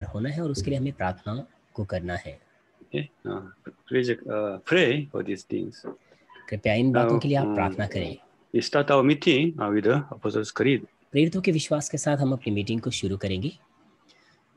होना है और उसके लिए हमें प्रार्थना को करना है। Okay, please pray for these things. कृपया इन बातों Now, के लिए आप प्रार्थना करें। we start our meeting with the Apostles' Creed. प्रेरितों के विश्वास के साथ हम अपनी मीटिंग को शुरू करेंगे।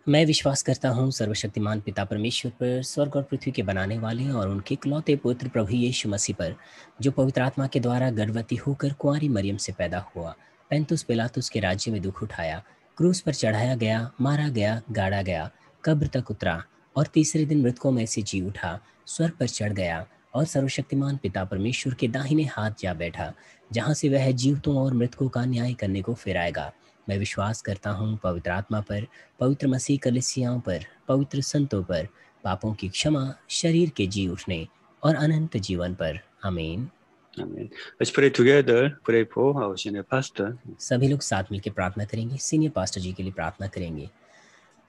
मैं विश्वास करता हूँ सर्वशक्तिमान पिता परमेश्वर पर, स्वर्ग और पृथ्वी के बनाने वाले और उनके इकलौते पुत्र प्रभु यीशु मसीह पर, जो पवित्र आत्मा के द्वारा गर्भवती होकर कुंवारी मरियम से पैदा हुआ, पैंतुस पिलातुस के राज्य में दुख उठाया, क्रूस पर चढ़ाया गया, मारा गया, गाड़ा गया, कब्र तक उतरा और तीसरे दिन मृतकों में से जी उठा, स्वर्ग पर चढ़ गया और सर्वशक्तिमान पिता परमेश्वर के दाहिने हाथ जा बैठा, जहाँ से वह जीवितों और मृतकों का न्याय करने को फिर आएगा। मैं विश्वास करता हूँ पवित्र आत्मा पर, पवित्र मसीह कलीसियाओं पर, पवित्र संतों पर, पापों की क्षमा, शरीर के जी उठने और अनंत जीवन पर। आमीन। Amen. Let's pray together. Pray for our senior pastor. सभी लोग साथ मिलकर प्रार्थना करेंगे। सीनियर पास्टर जी के लिए प्रार्थना करेंगे।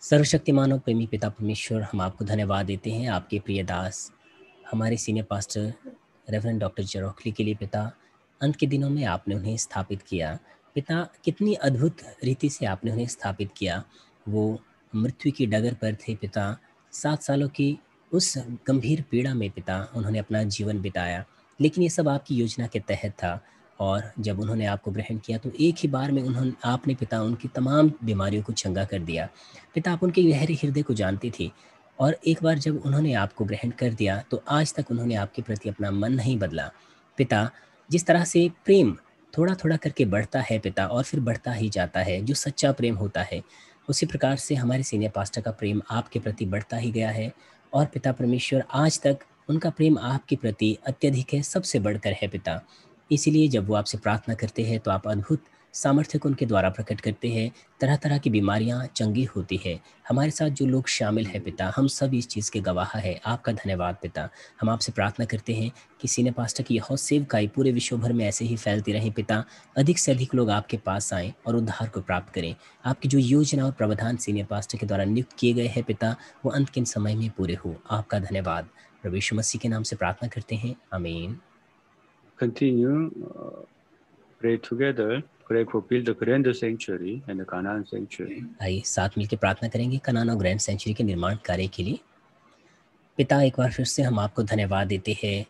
सर्वशक्तिमान और प्रेमी पिता परमेश्वर, हम आपको धन्यवाद देते हैं आपके प्रिय दास हमारे सीनियर पास्टर रेवरेंड डॉक्टर जेरोखली के लिए। पिता, अंत के दिनों में आपने उन्हें स्थापित किया। पिता, कितनी अद्भुत रीति से आपने उन्हें स्थापित किया। वो मृत्यु की डगर पर थे पिता। 7 सालों की उस गंभीर पीड़ा में पिता उन्होंने अपना जीवन बिताया, लेकिन ये सब आपकी योजना के तहत था। और जब उन्होंने आपको ग्रहण किया तो एक ही बार में आपने पिता उनकी तमाम बीमारियों को चंगा कर दिया। पिता, आप उनके गहरे हृदय को जानती थी और एक बार जब उन्होंने आपको ग्रहण कर दिया तो आज तक उन्होंने आपके प्रति अपना मन नहीं बदला। पिता, जिस तरह से प्रेम थोड़ा थोड़ा करके बढ़ता है पिता और फिर बढ़ता ही जाता है, जो सच्चा प्रेम होता है, उसी प्रकार से हमारे सीनियर पास्टर का प्रेम आपके प्रति बढ़ता ही गया है। और पिता परमेश्वर, आज तक उनका प्रेम आपके प्रति अत्यधिक है, सबसे बढ़कर है पिता। इसीलिए जब वो आपसे प्रार्थना करते हैं तो आप अद्भुत सामर्थ्य को उनके द्वारा प्रकट करते हैं। तरह तरह की बीमारियां चंगी होती है। हमारे साथ जो लोग शामिल हैं पिता, हम सब इस चीज़ के गवाह है। आपका धन्यवाद पिता। हम आपसे प्रार्थना करते हैं कि सीनियर पास्टर की यह सेवकाई पूरे विश्व भर में ऐसे ही फैलती रहे पिता। अधिक से अधिक लोग आपके पास आएँ और उद्धार को प्राप्त करें। आपकी जो योजना और प्रावधान सीनियर पास्टर के द्वारा नियुक्त किए गए हैं पिता, वो अंत के समय में पूरे हो। आपका धन्यवाद। प्रभु यीशु मसीह के नाम से प्रार्थना करते हैं, आमीन। Continue. Pray together. Pray for build the grand sanctuary and the Canaan sanctuary. आइए साथ मिलकर प्रार्थना करेंगे कनान और ग्रैंड सेंचुरी के निर्माण कार्य के लिए। पिता, एक बार फिर से हम आपको धन्यवाद देते हैं।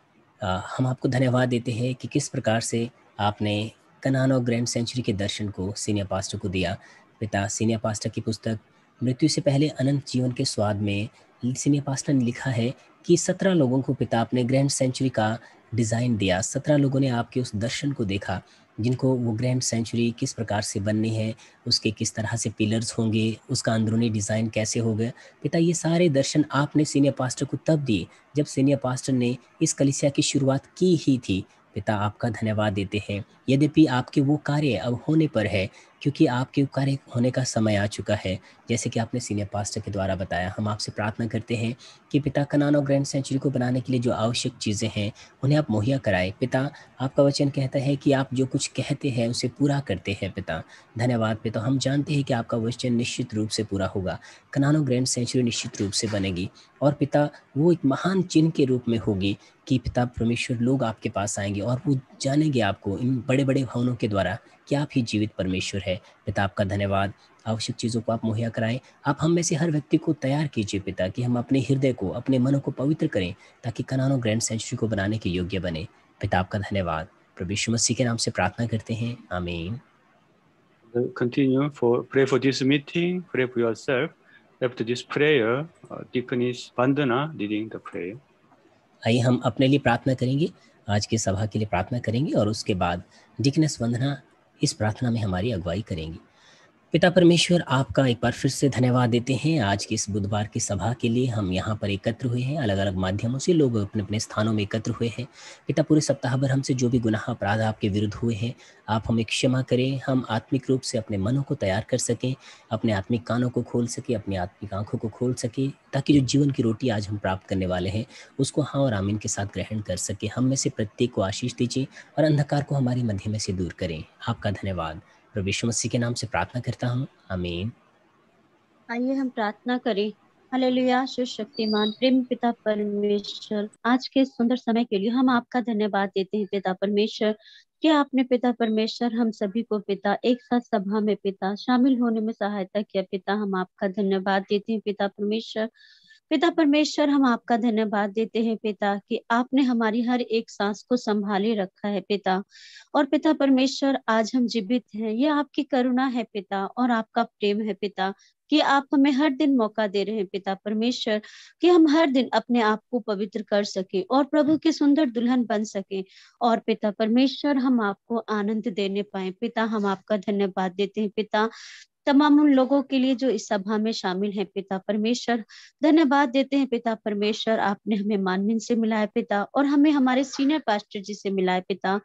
हम आपको धन्यवाद देते हैं कि किस प्रकार से आपने कनान और ग्रैंड सेंचुरी के दर्शन को सीनियर पास्टर को दिया। पिता, सीनियर पास्टर की पुस्तक मृत्यु से पहले अनंत जीवन के स्वाद में सीनियर पास्टर ने लिखा है कि 17 लोगों को पिता आपने ग्रैंड सेंचुरी का डिज़ाइन दिया। 17 लोगों ने आपके उस दर्शन को देखा, जिनको वो ग्रैंड सेंचुरी किस प्रकार से बननी है, उसके किस तरह से पिलर्स होंगे, उसका अंदरूनी डिज़ाइन कैसे होगा। पिता, ये सारे दर्शन आपने सीनियर पास्टर को तब दिए जब सीनियर पास्टर ने इस कलीसिया की शुरुआत की ही थी। पिता, आपका धन्यवाद देते हैं। यद्यपि आपके वो कार्य अब होने पर है, क्योंकि आपके कार्य होने का समय आ चुका है, जैसे कि आपने सीनियर पास्टर के द्वारा बताया। हम आपसे प्रार्थना करते हैं कि पिता, कनान और ग्रैंड सेंचुरी को बनाने के लिए जो आवश्यक चीज़ें हैं उन्हें आप मुहैया कराएं। पिता, आपका वचन कहता है कि आप जो कुछ कहते हैं उसे पूरा करते हैं पिता। धन्यवाद पिता। हम जानते हैं कि आपका वचन निश्चित रूप से पूरा होगा। कनानो ग्रैंड सेंचुरी निश्चित रूप से बनेगी और पिता वो एक महान चिन्ह के रूप में होगी कि पिता परमेश्वर, लोग आपके पास आएंगे और वो जानेंगे आपको इन बड़े बड़े भवनों के द्वारा कि आप ही जीवित परमेश्वर है। पिता, आपका धन्यवाद। आवश्यक चीज़ों को आप मुहैया कराएं। आप हम में से हर व्यक्ति को तैयार कीजिए पिता, कि हम अपने हृदय को, अपने मनों को पवित्र करें, ताकि कनानो ग्रैंड सेंचुरी को बनाने के योग्य बने। पिता, आपका धन्यवाद। प्रभु यीशु मसीह के नाम से प्रार्थना करते हैं, आमीन। Continue for pray for this meeting. Pray for yourself. After this prayer, Deaconess Vandana leading the prayer. आइए हम अपने लिए प्रार्थना करेंगे, आज की सभा के लिए प्रार्थना करेंगे और उसके बाद डिकनेस वंदना इस प्रार्थना में हमारी अगुवाई करेंगी। पिता परमेश्वर, आपका एक बार फिर से धन्यवाद देते हैं आज की इस बुधवार की सभा के लिए। हम यहाँ पर एकत्र हुए हैं, अलग अलग माध्यमों से लोग अपने अपने स्थानों में एकत्र हुए हैं। पिता, पूरे सप्ताह भर हमसे जो भी गुनाह अपराध आपके विरुद्ध हुए हैं, आप हमें क्षमा करें। हम आत्मिक रूप से अपने मनों को तैयार कर सकें, अपने आत्मिक कानों को खोल सकें, अपनी आत्मिक आंखों को खोल सकें, ताकि जो जीवन की रोटी आज हम प्राप्त करने वाले हैं उसको हाँ और आमीन के साथ ग्रहण कर सकें। हम में से प्रत्येक को आशीष दीजिए और अंधकार को हमारी मध्य में से दूर करें। आपका धन्यवाद। प्रभु यीशु मसीह के नाम से प्रार्थना करता हूँ, आमीन। आइए हम प्रार्थना करें। हालेलुया। शक्तिमान प्रेम पिता परमेश्वर, आज के सुंदर समय के लिए हम आपका धन्यवाद देते हैं पिता परमेश्वर, कि आपने पिता परमेश्वर हम सभी को पिता एक साथ सभा में पिता शामिल होने में सहायता किया पिता। हम आपका धन्यवाद देते हैं पिता परमेश्वर। पिता परमेश्वर, हम आपका धन्यवाद देते हैं पिता कि आपने हमारी हर एक सांस को संभाले रखा है पिता। और पिता परमेश्वर, आज हम जीवित हैं, ये आपकी करुणा है पिता और आपका प्रेम है पिता, कि आप हमें हर दिन मौका दे रहे हैं पिता परमेश्वर, कि हम हर दिन अपने आप को पवित्र कर सके और प्रभु के सुंदर दुल्हन बन सके। और पिता परमेश्वर, हम आपको आनंद देने पाए पिता। हम आपका धन्यवाद देते हैं पिता, तमाम उन लोगों के लिए जो इस सभा में शामिल हैं पिता परमेश्वर। धन्यवाद देते हैं पिता परमेश्वर, आपने हमें मानवीन से मिलाया पिता, और हमें हमारे सीनियर पास्टर जी से मिलाया पिता,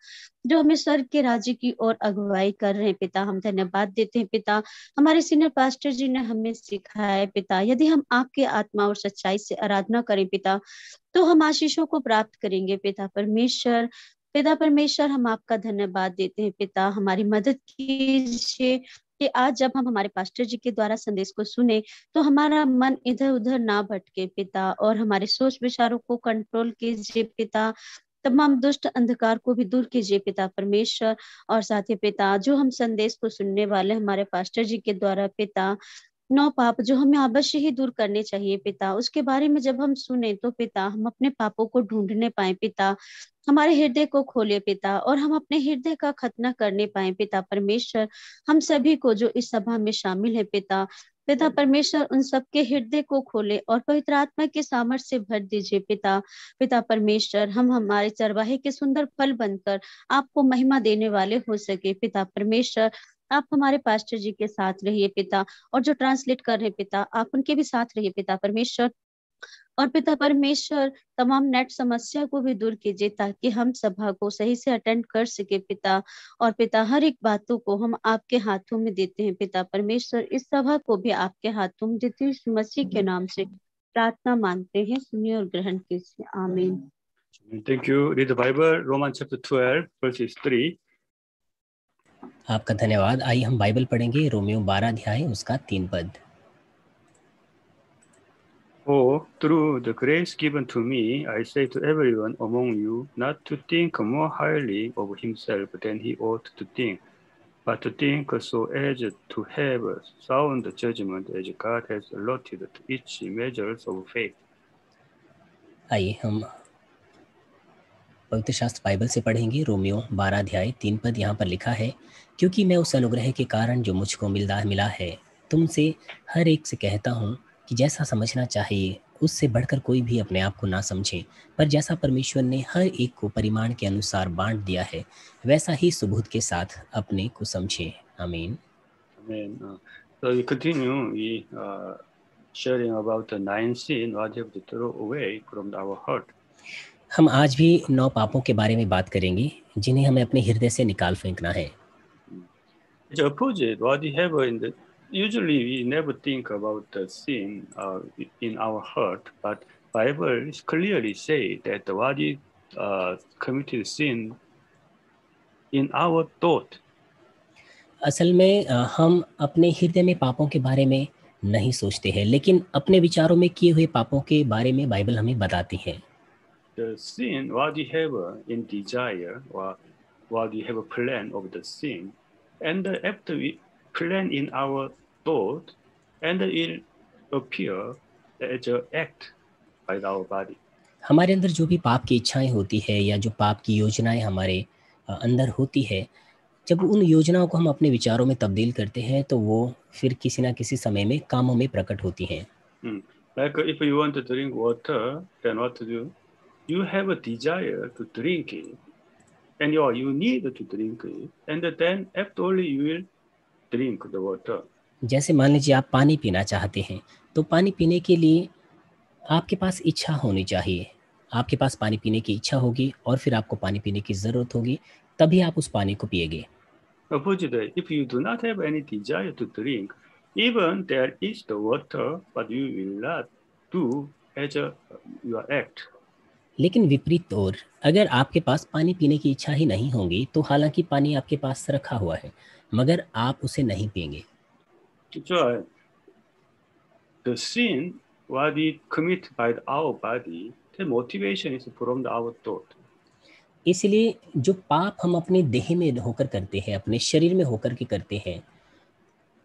जो हमें स्वर्ग के राज्य की ओर अगुवाई कर रहे हैं पिता। हम धन्यवाद देते हैं पिता, हमारे सीनियर पास्टर जी ने हमें सिखाया है पिता, यदि हम आपके आत्मा और सच्चाई से आराधना करें पिता, तो हम आशीषों को प्राप्त करेंगे पिता परमेश्वर। पिता परमेश्वर, हम आपका धन्यवाद देते हैं पिता, हमारी मदद कीजिए कि आज जब हम हमारे पास्टर जी के द्वारा संदेश को सुने, तो हमारा मन इधर उधर ना भटके पिता, और हमारे सोच विचारों को कंट्रोल कीजिए पिता। तमाम दुष्ट अंधकार को भी दूर कीजिए पिता परमेश्वर। और साथ ही पिता, जो हम संदेश को सुनने वाले हमारे पास्टर जी के द्वारा पिता, 9 पाप जो हमें अवश्य ही दूर करने चाहिए पिता, उसके बारे में जब हम सुने तो पिता, हम अपने पापों को ढूंढने पाए पिता, हमारे हृदय को खोले पिता, और हम अपने हृदय का खतना करने पाए पिता परमेश्वर। हम सभी को जो इस सभा में शामिल है पिता, पिता परमेश्वर, उन सबके हृदय को खोले और पवित्र आत्मा के सामर्थ्य से भर दीजिए पिता। पिता परमेश्वर, हम हमारे चरवाहे के सुंदर फल बनकर आपको महिमा देने वाले हो सके पिता परमेश्वर। आप हमारे पास्टर जी के साथ रहिए पिता, और जो ट्रांसलेट कर रहे पिता, आप उनके भी साथ रहिए पिता परमेश्वर। और पिता परमेश्वर, तमाम नेट समस्या को भी दूर कीजिए, ताकि हम सभा को सही से अटेंड कर सके पिता। और पिता, हर एक बातों को हम आपके हाथों में देते हैं पिता परमेश्वर, इस सभा को भी आपके हाथों में देते हैं, यीशु मसीह के नाम से प्रार्थना मांगते हैं, सुनिए और ग्रहण कीजिए, आमीन। Thank you. Read the Bible, Romans chapter 12, verses 3. आपका धन्यवाद। आइए हम बाइबल पढ़ेंगे, रोमियो 12 अध्याय उसका 3 पद। For through the grace given to me, I say to everyone among you not to think more highly of himself than he ought to think, but to think so as to have sound judgment as God has allotted to each measures of faith. आइए हम पवित्र शास्त्र Bible से पढ़ेंगे, Romeo 12 अध्याय 3 पद। यहाँ पर लिखा है, क्योंकि मैं उस अनुग्रह के कारण जो मुझको मिला है, तुमसे हर एक से कहता हूँ कि जैसा समझना चाहिए उससे बढ़कर कोई भी अपने आप को ना समझे, पर जैसा परमेश्वर ने हर एक को परिमाण के अनुसार बांट दिया है, वैसा ही सुबोध के साथ अपने को समझे। आमीन। Amen. So we continue sharing about the 9 sin, what we have to throw away from our heart. हम आज भी 9 पापों के बारे में बात करेंगे जिन्हें हमें अपने हृदय से निकाल फेंकना है। It's opposite what we have in the. Usually we never think about the sin in our heart, but Bible is clearly say that what we committed sin in our thought. असल में हम अपने हृदय में पापों के बारे में नहीं सोचते हैं, लेकिन अपने विचारों में किए हुए पापों के बारे में बाइबल हमें बताती है। The sin, what we have in desire, or what we have a plan of the sin, and after we plan in our thought, and it appear as an act by our body. हमारे अंदर जो भी पाप की इच्छाएं होती है या जो पाप की योजनाएं हमारे अंदर होती है, जब उन योजनाओं को हम अपने विचारों में तब्दील करते हैं तो वो फिर किसी ना किसी समय में कामों में प्रकट होती हैं। Like if you want to drink water, then what to do? You have a desire to drink it, and you need to drink it, and then after only you will drink the water. जैसे मान लीजिए आप पानी पीना चाहते हैं, तो पानी पीने के लिए आपके पास इच्छा होनी चाहिए। आपके पास पानी पीने की इच्छा होगी और फिर आपको पानी पीने की ज़रूरत होगी, तभी आप उस पानी को पिएंगे। Opposite, if you do not have any desire to drink, even there is the water, but you will not do as your act. लेकिन विपरीत ओर, अगर आपके पास पानी पीने की इच्छा ही नहीं होगी, तो हालांकि पानी आपके पास रखा हुआ है, मगर आप उसे नहीं पिएंगे। So the sin what we commit by our body, the motivation is from our thought. इसलिए जो पाप हम अपने देह में होकर करते हैं, अपने शरीर में होकर के करते हैं,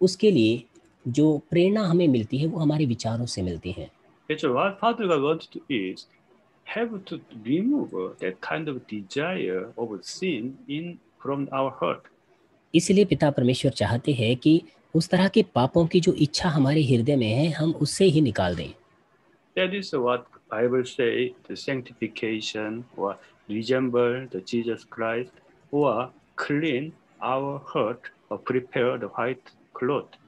उसके लिए जो प्रेरणा हमें मिलती है वो हमारे विचारों से मिलती है। Actually, what Father God wants to is have to remove that kind of desire of sin in from our heart. इसलिए पिता परमेश्वर चाहते हैं कि उस तरह के पापों की जो इच्छा हमारे हृदय में है हम उससे ही निकाल दें। That is what Bible say, the sanctification or resemble the Jesus Christ or clean our heart or prepare the white cloth.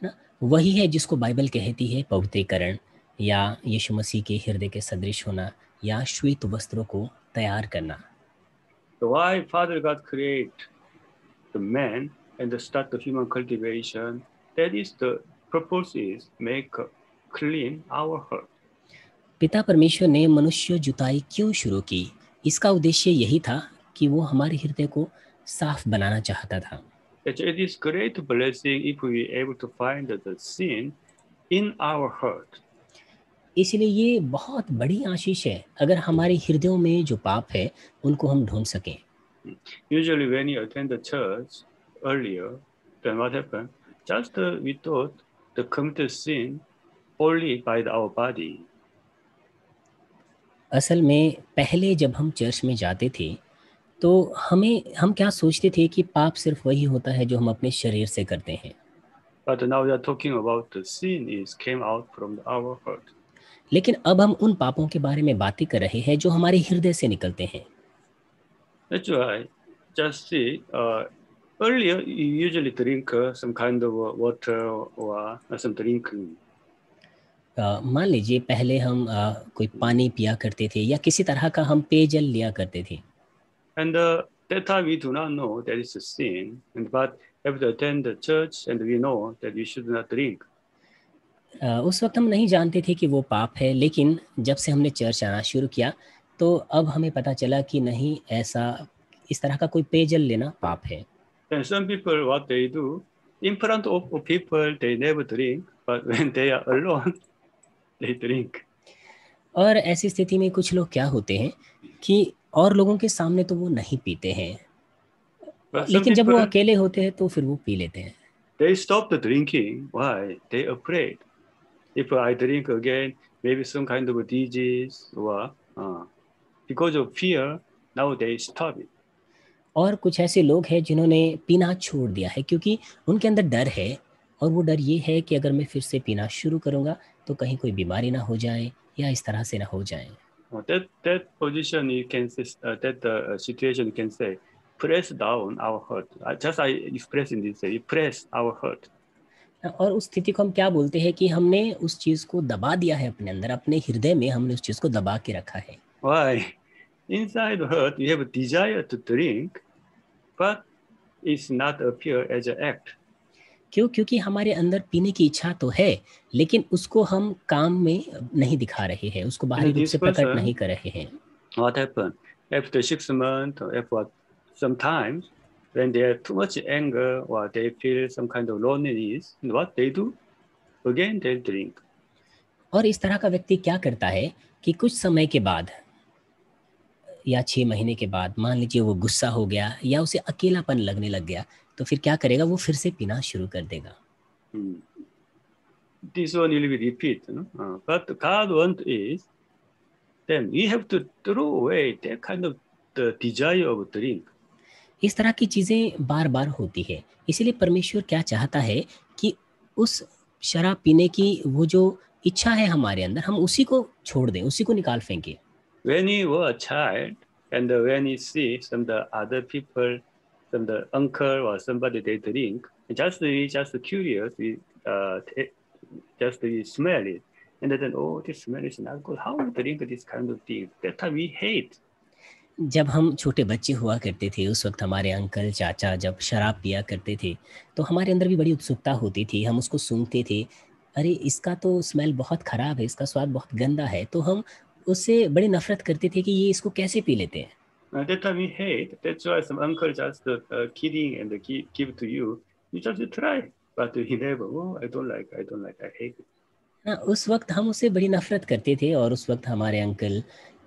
ना, वही है जिसको बाइबल कहती है पवित्रीकरण या यीशु मसीह के हृदय के सदृश होना या श्वेत वस्त्रों को तैयार करना। So why Father God create the man and start the human cultivation? That is the purpose is make clean our heart. पिता परमेश्वर ने मनुष्य जुताई क्यों शुरू की? इसका उद्देश्य यही था कि वो हमारे हृदय को साफ बनाना चाहता था। It is great blessing if we able to find the sin in our heart. इसलिए ये बहुत बड़ी आशीष है अगर हमारे हृदयों में जो पाप है उनको हम ढूंढ सकें। Usually when you attend the church earlier, then what happened? Just we thought the committed sin only by our body. असल में पहले जब हम चर्च में जाते थे तो हम क्या सोचते थे कि पाप सिर्फ वही होता है जो हम अपने शरीर से करते हैं। But now we are talking about the sin is came out from our heart. लेकिन अब हम उन पापों के बारे में बातें कर रहे हैं जो हमारे हृदय से निकलते हैं। That's why just see earlier you usually drink some kind of water or some drinking. मान लीजिए पहले हम कोई पानी पिया करते थे या किसी तरह का हम पेयजल लिया करते थे। And that time we do not know that is a sin, and but after attend the church and we know that we should not drink. उस वक्त हम नहीं जानते थे कि वो पाप है, लेकिन जब से हमने चर्च आना शुरू किया तो अब हमें पता चला कि नहीं, ऐसा इस तरह का कोई पेयजल लेना पाप है। And some people what they do in front of people they never drink, but when they are alone they drink. और ऐसी स्थिति में कुछ लोग क्या होते हैं कि और लोगों के सामने तो वो नहीं पीते हैं, But some लेकिन जब वो people अकेले होते हैं तो फिर वो पी लेते हैं। they stop the drinking. Why? They afraid. If I drink again, maybe some kind of a disease or because of fear, now they stop it. और कुछ ऐसे लोग हैं जिन्होंने पीना छोड़ दिया है क्योंकि उनके अंदर डर है, और वो डर ये है कि अगर मैं फिर से पीना शुरू करूंगा तो कहीं कोई बीमारी ना हो जाए या इस तरह से ना हो जाए। That position you can say, that situation you can say, press down our heart. Just I express in this, you press our heart. और उस स्थिति को हम क्या बोलते हैं कि हमने उस चीज़ को दबा दिया है अपने अंदर, अपने हृदय में हमने उस चीज़ को दबा के रखा है। Why? Inside the heart, you have a desire to drink, but it's not appear as an act. क्यों? क्योंकि हमारे अंदर पीने की इच्छा तो है, लेकिन उसको हम काम में नहीं दिखा रहे हैं, उसको बाहरी रूप से प्रकट नहीं कर रहे हैं। What happened? After 6 months, or after sometimes, when they have too much anger or they feel some kind of loneliness, what they do? Again, they drink. और इस तरह का व्यक्ति क्या करता है कि कुछ समय के बाद या 6 महीने के बाद मान लीजिए वो गुस्सा हो गया या उसे अकेलापन लगने लग गया, तो फिर क्या करेगा? वो फिर से पीना शुरू कर देगा। This one will be repeat, no? But God wants is then we have to throw away that kind of the desire of drink. इस तरह की चीज़ें बार-बार होती है, इसीलिए परमेश्वर क्या चाहता है कि उस शराब पीने की वो जो इच्छा है हमारे अंदर, हम उसी को छोड़ दें, उसी को निकाल फेंकें। When you were a child and when you see some the other people, some the uncle or somebody they drink, just curious, just we smell it, and then oh, this smell is not good. How we drink this kind of thing? That time we hate. जब हम छोटे बच्चे हुआ करते थे, उस वक्त हमारे अंकल, चाचा जब शराब पिया करते थे, तो हमारे अंदर भी बड़ी उत्सुकता होती थी। हम उसको सूंघते थे, अरे इसका तो स्मेल बहुत ख़राब है, इसका स्वाद बहुत गंदा है, तो हम उससे बड़ी नफ़रत करते थे कि ये इसको कैसे पी लेते हैं। That time we hate. That's why some uncle just kidding and give to you. You just try, but he never. Oh, I don't like. I hate it. हाँ, उस वक्त हम उससे बड़ी नफरत करते थे और उस वक्त हमारे अंकल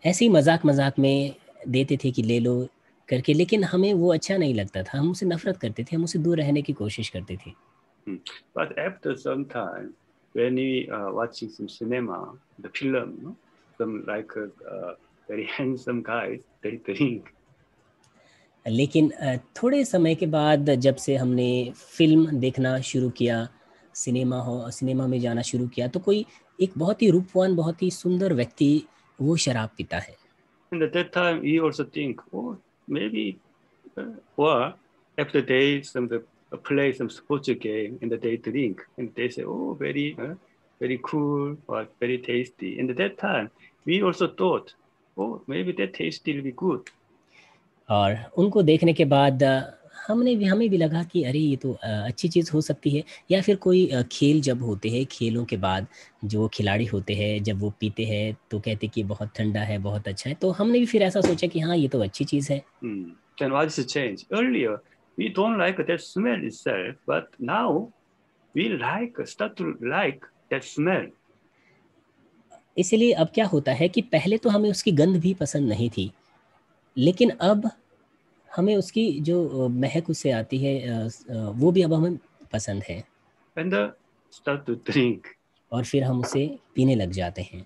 ऐसे ही मजाक मजाक में देते थे कि ले लो करके, लेकिन हमें वो अच्छा नहीं लगता था, हम उससे नफरत करते थे, हम उससे दूर रहने की कोशिश करते थे। But after some time, when we watching some cinema, the film, no? Some like very handsome guys, they drink. लेकिन थोड़े समय के बाद जब से हमने फिल्म देखना शुरू किया, सिनेमा में जाना शुरू किया, तो कोई एक बहुत ही रूपवान, बहुत ही सुंदर व्यक्ति वो शराब पीता है। And at that time, we also think, oh, maybe, or after they some play some sports game and they drink and they say, oh, very cool or very tasty. And at that time, we also thought, oh, maybe that tasty will be good. और उनको देखने के बाद हमें भी लगा कि अरे ये तो अच्छी चीज़ हो सकती है। या फिर कोई खेल जब होते हैं, खेलों के बाद जो खिलाड़ी होते हैं जब वो पीते हैं तो कहते कि बहुत ठंडा है, बहुत अच्छा है, तो हमने भी फिर ऐसा सोचा कि हाँ ये तो अच्छी चीज़ है। Then what is the change? Earlier, we don't like that smell itself, but now we start to like that smell. इसीलिए अब क्या होता है कि पहले तो हमें उसकी गंध भी पसंद नहीं थी, लेकिन अब हमें उसकी जो महक उससे आती है वो भी अब हमें पसंद है। And start to drink. और फिर हम उसे पीने लग जाते हैं।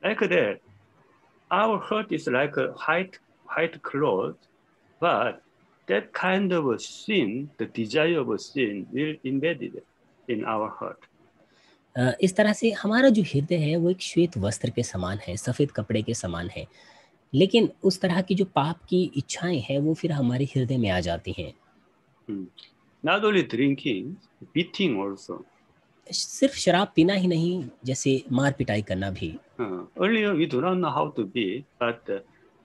Like that, our heart is like a white cloth, but that kind of a sin, the desire of a sin, will embedded in our heart. इस तरह से हमारा जो हृदय है वो एक श्वेत वस्त्र के समान है, सफ़ेद कपड़े के समान है, लेकिन उस तरह की जो पाप की इच्छाएं हैं वो फिर हमारे हृदय में आ जाती हैं। Not only drinking, beating also. सिर्फ शराब पीना ही नहीं, जैसे मार पिटाई करना भी। Earlier we do not know how to beat, but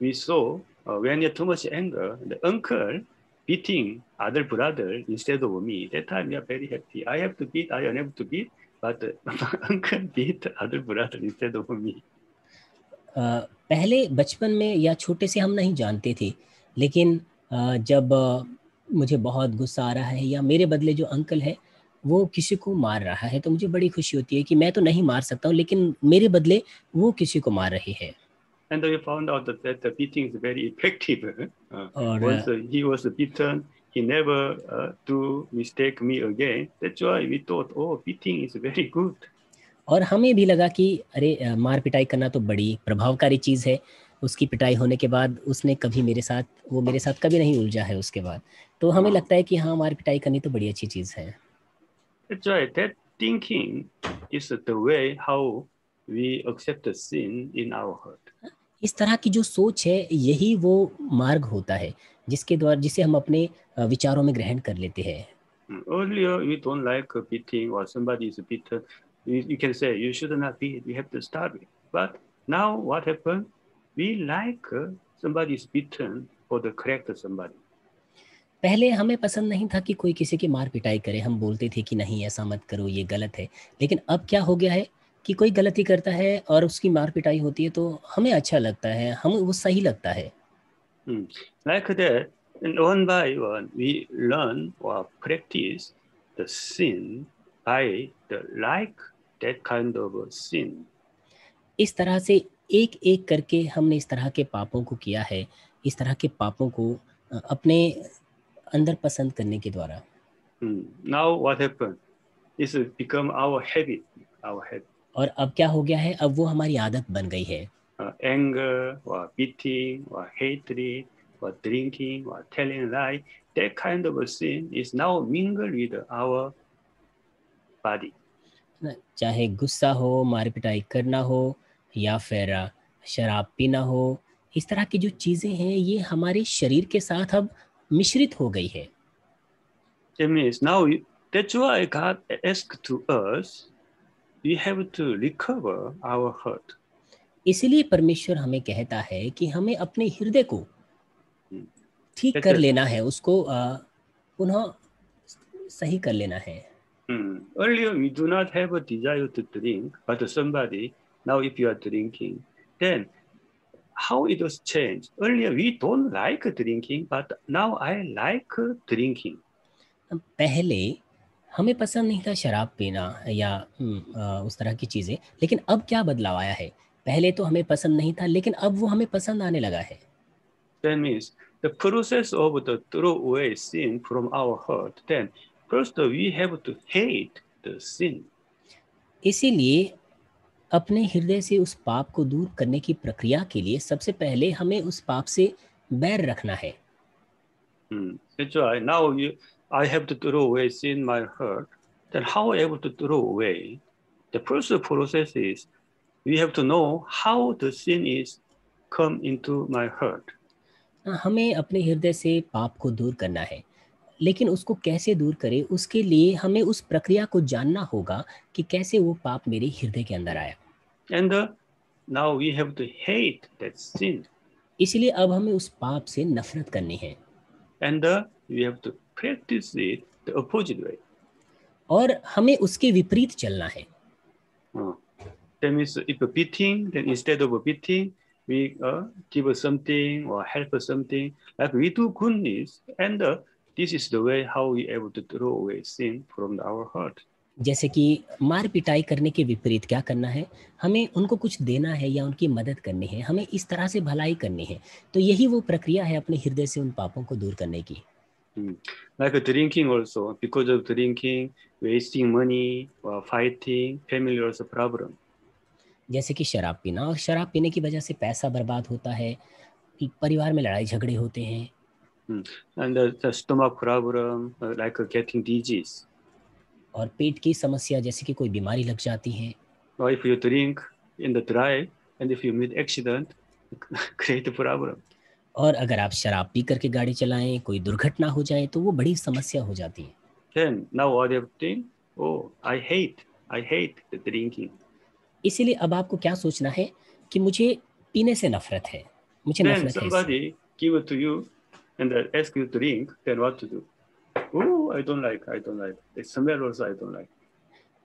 we saw when you're too much anger, the uncle beating other brother instead of me. That time we are very happy. I have to beat, I am unable to beat, but uncle beat other brother instead of me. पहले बचपन में या छोटे से हम नहीं जानते थे, लेकिन जब मुझे बहुत गुस्सा आ रहा है या मेरे बदले जो अंकल है वो किसी को मार रहा है, तो मुझे बड़ी खुशी होती है कि मैं तो नहीं मार सकता हूँ, लेकिन मेरे बदले वो किसी को मार रही है। And we found out that the beating is very effective. और Once he was beaten, he never do mistake me again. That's why we thought, oh, beating is very good. और हमें भी लगा कि अरे मार पिटाई करना तो बड़ी प्रभावकारी चीज़ है। उसकी पिटाई होने के बाद उसने कभी वो मेरे साथ कभी नहीं उलझा है उसके बाद। तो हमें लगता है कि हाँ, मार पिटाई करनी तो बड़ी अच्छी चीज़ है। That's right. That thinking is the way how we accept the sin in our heart. इस तरह की जो सोच है यही वो मार्ग होता है जिसे हम अपने विचारों में ग्रहण कर लेते हैं। Earlier, we don't like beating or somebody is beaten. You can say you should not beat. You have to stop it. But now what happened? We like somebody is beaten for the correct somebody. पहले हमें पसंद नहीं था कि कोई किसी की मार पिटाई करे, हम बोलते थे कि नहीं ऐसा मत करो, ये गलत है। लेकिन अब क्या हो गया है कि कोई गलती करता है और उसकी मार पिटाई होती है तो हमें अच्छा लगता है, हमें वो सही लगता है। Like that, and one by one, we learn or practice the sin by the like that kind of a sin. इस तरह से एक एक करके हमने इस तरह के पापों को किया है, इस तरह के पापों को अपने अंदर पसंद करने के द्वारा। Now what happened? It's become our habit. और अब क्या हो गया है, अब वो हमारी आदत बन गई है। Anger or beating or hatred or drinking or telling lie, that kind of a sin is now mingled with our body. चाहे गुस्सा हो, मार पिटाई करना हो या फिर शराब पीना हो, इस तरह की जो चीज़ें हैं ये हमारे शरीर के साथ अब मिश्रित हो गई है। That means now that's why God asked to us, we have to recover our heart. इसलिए परमेश्वर हमें कहता है कि हमें अपने हृदय को ठीक कर लेना है, उसको पुनः सही कर लेना है। Earlier we do not have a desire to drink, but somebody, now if you are drinking, then how it was changed? Earlier we don't like drinking, but now I like drinking. पहले हमें पसंद नहीं था शराब पीना या उस तरह की चीज़ें, लेकिन अब क्या बदलाव आया है? पहले तो हमें पसंद नहीं था, लेकिन अब वो हमें पसंद आने लगा है। That means the process of the throw away sin from our heart. Then first we have to hate the sin. इसीलिए अपने हृदय से उस पाप को दूर करने की प्रक्रिया के लिए सबसे पहले हमें उस पाप से बैर रखना है। That's why now I have to throw away sin in my heart. Then how I able to throw away? The first process is we have to know how the sin is come into my heart. हमें अपने हृदय से पाप को दूर करना है, लेकिन उसको कैसे दूर करें, उसके लिए हमें उस प्रक्रिया को जानना होगा कि कैसे वो पाप मेरे हृदय के अंदर आया। And now we have to hate that sin. इसलिए अब हमें उस पाप से नफरत करनी है And we have to practice it the opposite way. और हमें उसके विपरीत चलना है। That means if a beating, then instead of a beating, we give something or help something. Like we do goodness, and this is the way how we able to throw away sin from our heart. जैसे कि मार पिटाई करने के विपरीत क्या करना है, हमें उनको कुछ देना है या उनकी मदद करनी है, हमें इस तरह से भलाई करनी है। तो यही वो प्रक्रिया है अपने हृदय से उन पापों को दूर करने की। Like drinking also, because of drinking, wasting money or fighting, family also problem. जैसे कि शराब पीना, और शराब पीने की वजह से पैसा बर्बाद होता है, परिवार में लड़ाई झगड़े होते हैं। And the stomach problem, like getting disease. और पेट की समस्या, जैसे कि कोई बीमारी लग जाती है। Or if you drink in the drive and if you meet accident, create a problem. और अगर आप शराब पी करके गाड़ी चलाएं, कोई दुर्घटना हो जाए, तो वो बड़ी समस्या हो जाती है। Then now what you think? Oh, I hate the drinking. इसीलिए अब आपको क्या सोचना है कि मुझे पीने से नफरत है, मुझे Then नफरत है इससे। somebody give it to you and ask you to drink, then what to do? Oh, I don't like. The smell also I don't like.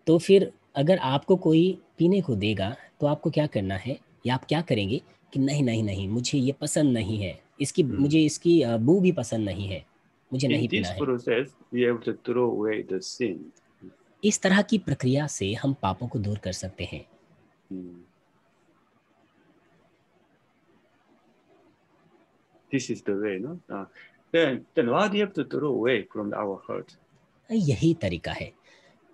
तो फिर अगर आपको कोई पीने को देगा, तो आपको क्या करना है, या आप क्या करेंगे कि नहीं नहीं नहीं, मुझे ये पसंद नहीं है, मुझे इसकी बू भी पसंद नहीं है, मुझे In नहीं पीना this है। process, we have to throw away the sin. इस तरह की प्रक्रिया से हम पापों को दूर कर सकते हैं। This is the way, no? Then what do you have to throw away from our heart? यही तरीका है।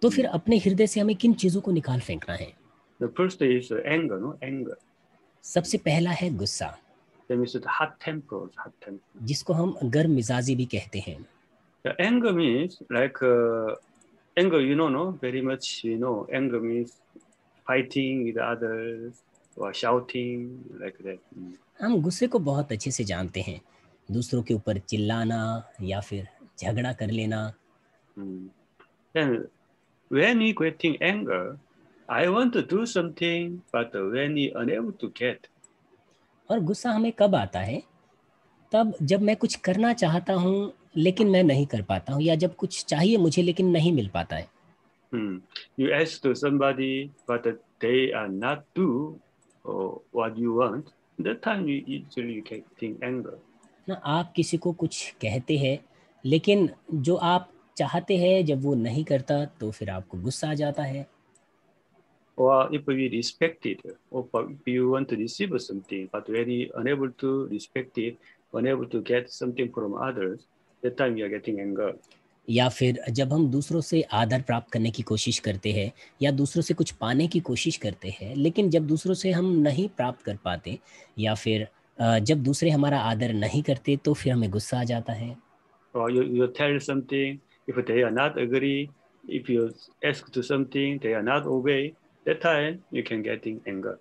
तो फिर अपने हृदय से हमें किन चीजों को निकाल फेंकना है? The first is anger, no? Anger. सबसे पहला है गुस्सा, That means the hot temper. जिसको हम गर्म मिजाजी भी कहते हैं। The anger means like anger, no? Very much, anger means fighting with others or shouting like that. हम गुस्से को बहुत अच्छे से जानते हैं, दूसरों के ऊपर चिल्लाना या फिर झगड़ा कर लेना। Then when we getting anger, I want to do something, but when we unable to get. और गुस्सा हमें कब आता है? तब जब मैं कुछ करना चाहता हूँ, लेकिन मैं नहीं कर पाता हूँ, या जब कुछ चाहिए मुझे लेकिन नहीं मिल पाता है। You ask to somebody, but they are not do what you want. That time you usually getting anger. ना, आप किसी को कुछ कहते हैं, लेकिन जो आप चाहते हैं जब वो नहीं करता, तो फिर आपको गुस्सा आ जाता है। Or if we respect it, or if you want to receive something, but very unable to respect it, unable to get something from others, that time you are getting anger. या फिर जब हम दूसरों से आदर प्राप्त करने की कोशिश करते हैं, या दूसरों से कुछ पाने की कोशिश करते हैं, लेकिन जब दूसरों से हम नहीं प्राप्त कर पाते, या फिर जब दूसरे हमारा आदर नहीं करते, तो फिर हमें गुस्सा आ जाता है। Or you tell something, if they are not agree, if you ask to something, they are not obey, that time you can getting anger.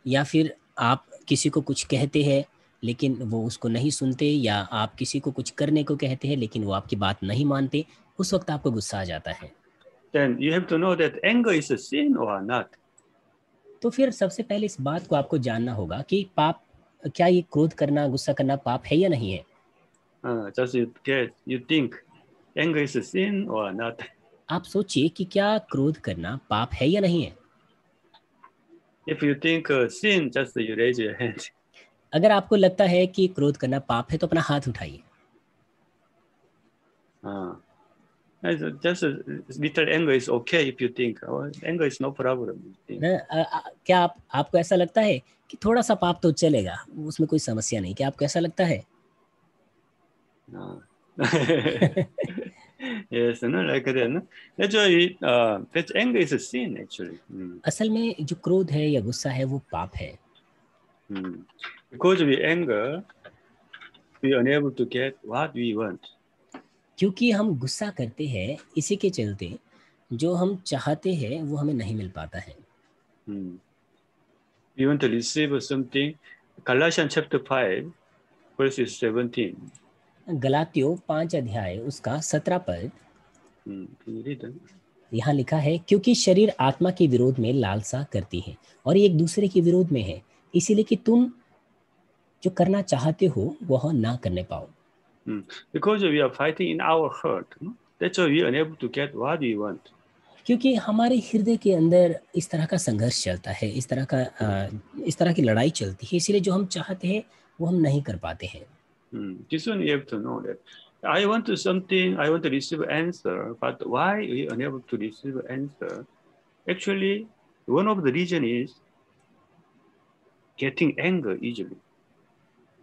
या फिर आप किसी को कुछ कहते हैं, लेकिन वो उसको नहीं सुनते, या आप किसी को कुछ करने को कहते हैं, लेकिन वो आपकी बात नहीं मानते, उस वक्त आपको गुस्सा आ जाता है। Then you have to know that anger is a sin or not. तो फिर सबसे पहले इस बात को आपको जानना होगा कि पाप, क्या ये क्रोध करना, गुस्सा करना पाप है या नहीं है? Just you think anger is a sin or not. आप सोचिए कि क्या क्रोध करना पाप है या नहीं है? If you think sin, just you raise your hand. अगर आपको लगता है कि क्रोध करना पाप है, तो अपना हाथ उठाइए। Just a little anger is okay if you think, oh, anger is no problem. ना क्या आपको ऐसा लगता है कि थोड़ा सा पाप तो चलेगा, उसमें कोई समस्या नहीं, क्या आपको ऐसा लगता है? No. Yes, no, like that. No? That's why that anger is a sin actually. असल में जो क्रोध है या गुस्सा है वो पाप है। Because we anger, we are unable to get what we want. क्योंकि हम गुस्सा करते हैं, इसी के चलते जो हम चाहते हैं वो हमें नहीं मिल पाता है। We want to receive something. Galatians chapter 5, verses 17. गलातियों 5 अध्याय उसका 17 पद Can you read that? यहाँ लिखा है, क्योंकि शरीर आत्मा के विरोध में लालसा करती है और ये एक दूसरे के विरोध में है, इसीलिए कि तुम जो करना चाहते हो वह ना करने पाओ। Because we are fighting in our heart. No? That's why we are unable to get what we want. क्योंकि हमारे हृदय के अंदर इस तरह का संघर्ष चलता है, इस तरह की लड़ाई चलती है, इसीलिए जो हम चाहते हैं वो हम नहीं कर पाते हैं। This one you have to know that I want to something, I want to receive answer, but why we are unable to receive answer? Actually, one of the reason is getting anger easily.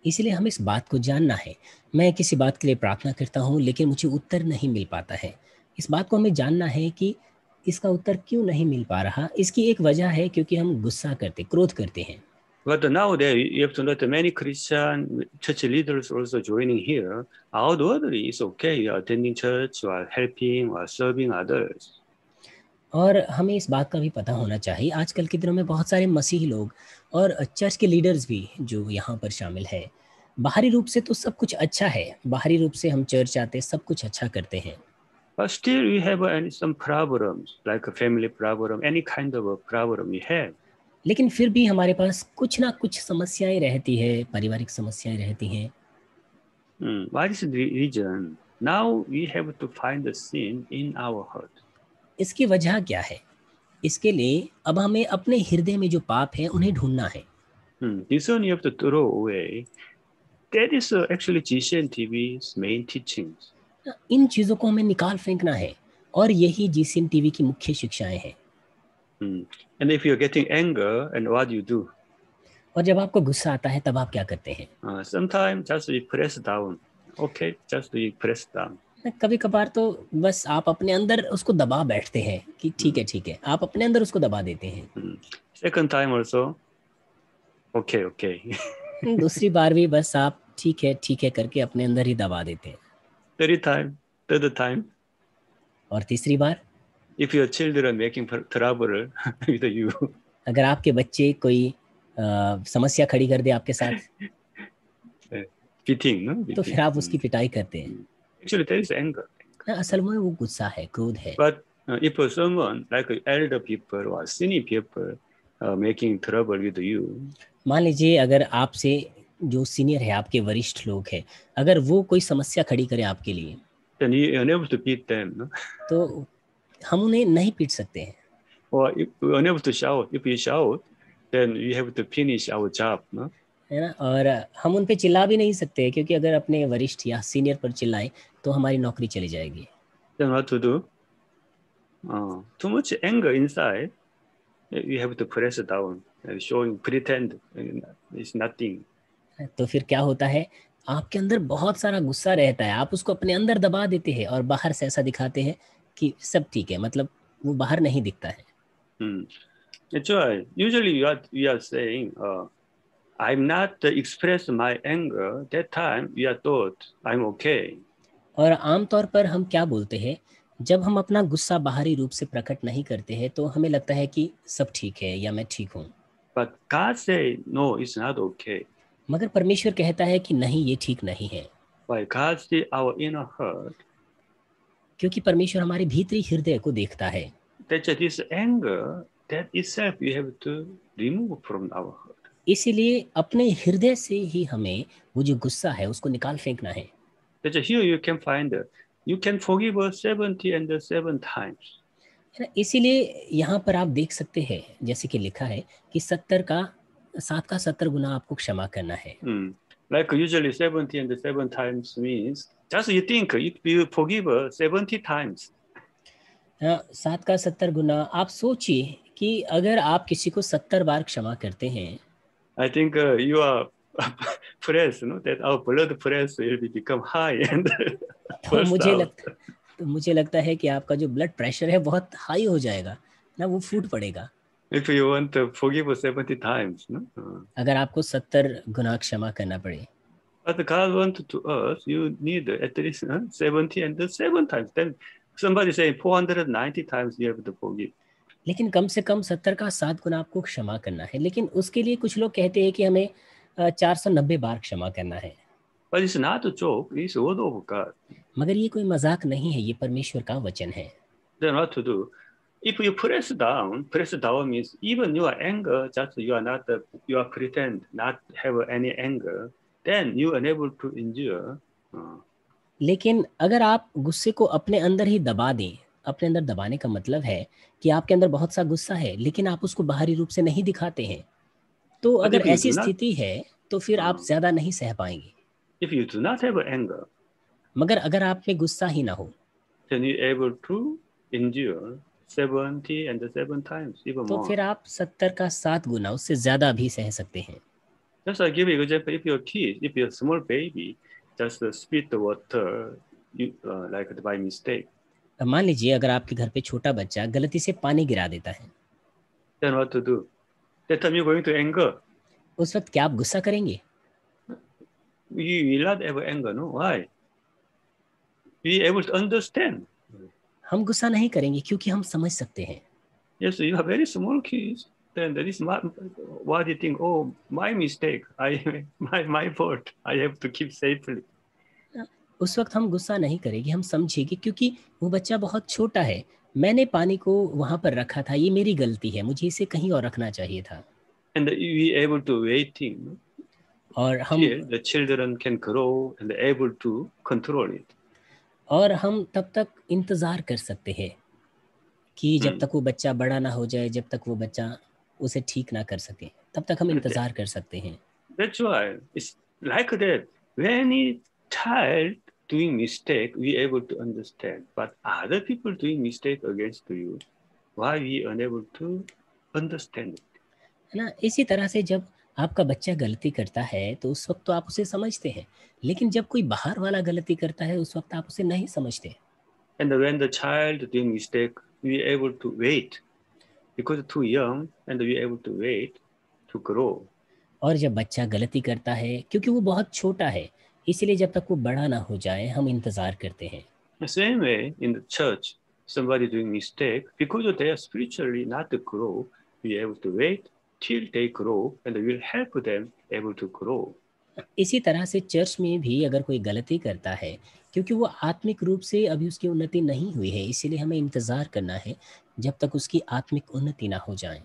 इसलिए हमें इस बात को जानना है। मैं किसी बात के लिए प्रार्थना करता हूँ लेकिन मुझे उत्तर नहीं मिल पाता है। इस बात को हमें जानना है कि इसका उत्तर क्यों नहीं मिल पा रहा। इसकी एक वजह है क्योंकि हम गुस्सा करते, क्रोध करते हैं। But nowadays you have to know that many Christian church leaders also joining here. Outwardly, it's okay. You are attending church, you are helping, you are serving others. और हमें इस बात का भी पता होना चाहिए, आजकल के दिनों में बहुत सारे मसीही लोग और चर्च के लीडर्स भी जो यहाँ पर शामिल है, बाहरी रूप से तो सब कुछ अच्छा है, बाहरी रूप से हम चर्च आते सब कुछ अच्छा करते हैं। But still we have some problems, like a family problem, any kind of a problem we have. लेकिन फिर भी हमारे पास कुछ ना कुछ समस्याएं रहती है, पारिवारिक समस्याएं रहती हैं। What is the reason? Now we have to find the sin in our heart. इसकी वजह क्या है? इसके लिए अब हमें अपने हृदय में जो पाप है उन्हें ढूंढना है। This one you have to throw away. That is actually GCN TV's main teachings. इन चीजों को हमें निकाल फेंकना है और यही GCN TV की मुख्य शिक्षाएं हैं। And if you're getting anger, and what you do? और जब आपको गुस्सा आता है तब आप क्या करते हैं? Sometimes just you press down. Okay, just you press down. कभी कभार तो बस आप अपने अंदर उसको दबा बैठते हैं कि ठीक है, आप अपने अंदर उसको दबा देते हैं। Second time also, okay. दूसरी बार भी बस आप ठीक है करके अपने अंदर ही दबा देते हैं। Third time. और तीसरी बार? If your children making trouble with you. अगर आपके बच्चे कोई समस्या खड़ी कर दे आपके साथ, Beating, no? तो फिर आप उसकी पिटाई करते हैं। Actually, there is anger. असल में वो गुस्सा है, क्रोध है। But if someone like elder people or senior people making trouble with you, मान लीजिए अगर आपसे जो सीनियर है, आपके वरिष्ठ लोग हैं, अगर वो कोई समस्या खड़ी करे आपके लिए, then you are unable to beat them, no? तो हम उन्हें नहीं पीट सकते हैं। Or if you are unable to shout, if you shout, then we have to finish our job, no? है ना, और हम उन पे चिल्ला भी नहीं सकते क्योंकि अगर अपने वरिष्ठ या सीनियर पर चिल्लाएं तो हमारी नौकरी चली जाएगी। Then what to do? Too much anger inside, you have to press it down, showing, pretend it's nothing. तो फिर क्या होता है, आपके अंदर बहुत सारा गुस्सा रहता है, आप उसको अपने अंदर दबा देते हैं और बाहर से ऐसा दिखाते हैं कि सब ठीक है, मतलब वो बाहर नहीं दिखता है। That's why usually we are saying, I'm not express my anger. That time we are thought I'm okay. और आमतौर पर हम क्या बोलते हैं, जब हम अपना गुस्सा बाहरी रूप से प्रकट नहीं करते हैं तो हमें लगता है कि सब ठीक है या मैं ठीक हूँ। But God say no, it's not okay. मगर परमेश्वर कहता है कि नहीं, ये ठीक नहीं है। Why? God see our inner heart. क्योंकि परमेश्वर हमारे भीतरी हृदय को देखता है। That's this anger, that itself you have to remove from our heart. इसीलिए अपने हृदय से ही हमें वो जो गुस्सा है उसको निकाल फेंकना है। That's here you can find, you can forgive 70 times. इसीलिए यहाँ पर आप देख सकते हैं जैसे कि लिखा है कि 7 का 70 गुना आपको क्षमा करना है। Like usually 70 times means Just you think if you forgive 70 times, 7 का 70 गुना, आप सोचिए कि अगर आप किसी को 70 बार क्षमा करते हैं, I think you are press, that our blood press will become high and तो burst out. मुझे लगता है कि आपका जो ब्लड प्रेशर है बहुत हाई हो जाएगा ना, वो फूट पड़ेगा। If you want to forgive 70 times, अगर आपको 70 गुना क्षमा करना पड़े, but God wanted to us, you need at least 70 and 7 times. Then somebody say 490 times you have to forgive. लेकिन कम से कम 70 का 7 गुना आपको क्षमा करना है। लेकिन उसके लिए कुछ लोग कहते हैं कि हमें 490 बार क्षमा करना है। But it's not a joke, it's word of God. मगर ये कोई मजाक नहीं है, ये परमेश्वर का वचन है। Then what to do? If you press down means even your anger, just you are pretend not have any anger, then you are unable to endure. लेकिन अगर आप गुस्से को अपने अंदर ही दबा दें, अपने अंदर दबाने का मतलब है कि आपके अंदर बहुत सा गुस्सा है लेकिन आप उसको बाहरी रूप से नहीं दिखाते हैं, तो But अगर if you ऐसी do not, स्थिति है तो फिर आप ज्यादा नहीं सह पाएंगे। if you do not have anger, मगर अगर आप में गुस्सा ही ना हो, then you are able to endure 70 and 7 times, even तो more. फिर आप 70 का 7 गुना उससे ज्यादा भी सह सकते हैं। Just I give you example. If you're a kid, if you're a small baby, just spit the water, like by mistake. अब मान लीजिए अगर आपके घर पे छोटा बच्चा गलती से पानी गिरा देता है, Then what to do? That time you're going to anger. उस वक्त क्या आप गुस्सा करेंगे? You will not have anger, no? Why? Be able to understand. हम गुस्सा नहीं करेंगे क्योंकि हम समझ सकते हैं। Yes, you have very small kids. Then that is what you think. Oh, my mistake. My fault. I have to keep safely. उस वक्त हम गुस्सा नहीं करेंगे, हम समझेंगे क्योंकि वो बच्चा बहुत छोटा है, मैंने पानी को वहां पर रखा था, ये मेरी गलती है, मुझे इसे कहीं और रखना चाहिए था। And we able to waiting और till the children can grow and able to control it. और हम तब तक इंतजार कर सकते हैं कि जब तक वो बच्चा बड़ा ना हो जाए, जब तक वो बच्चा उसे ठीक ना कर सके, तब तक हम इंतजार कर सकते हैं। That's why it's like that. When a child doing mistake, we able to understand. But other people doing mistake against you, why we unable to understand it? है ना? इसी तरह से जब आपका बच्चा गलती करता है तो उस वक्त तो आप उसे समझते हैं, लेकिन जब कोई बाहर वाला गलती करता है उस वक्त आप उसे नहीं समझते। And when the child doing mistake, we able to wait because too young, and we able to wait to grow. और जब बच्चा गलती करता है क्योंकि वो बहुत छोटा है, इसलिए जब तक वो बड़ा ना हो जाए हम इंतजार करते हैं। The same way in the church, somebody doing mistake because they are spiritually not to grow, we able to wait till they grow, and we will help them able to grow. इसी तरह से church में भी अगर कोई गलती करता है क्योंकि वो आत्मिक रूप से अभी उसकी उन्नति नहीं हुई है, इसीलिए हमें इंतजार करना है जब तक उसकी आत्मिक उन्नति ना हो जाए।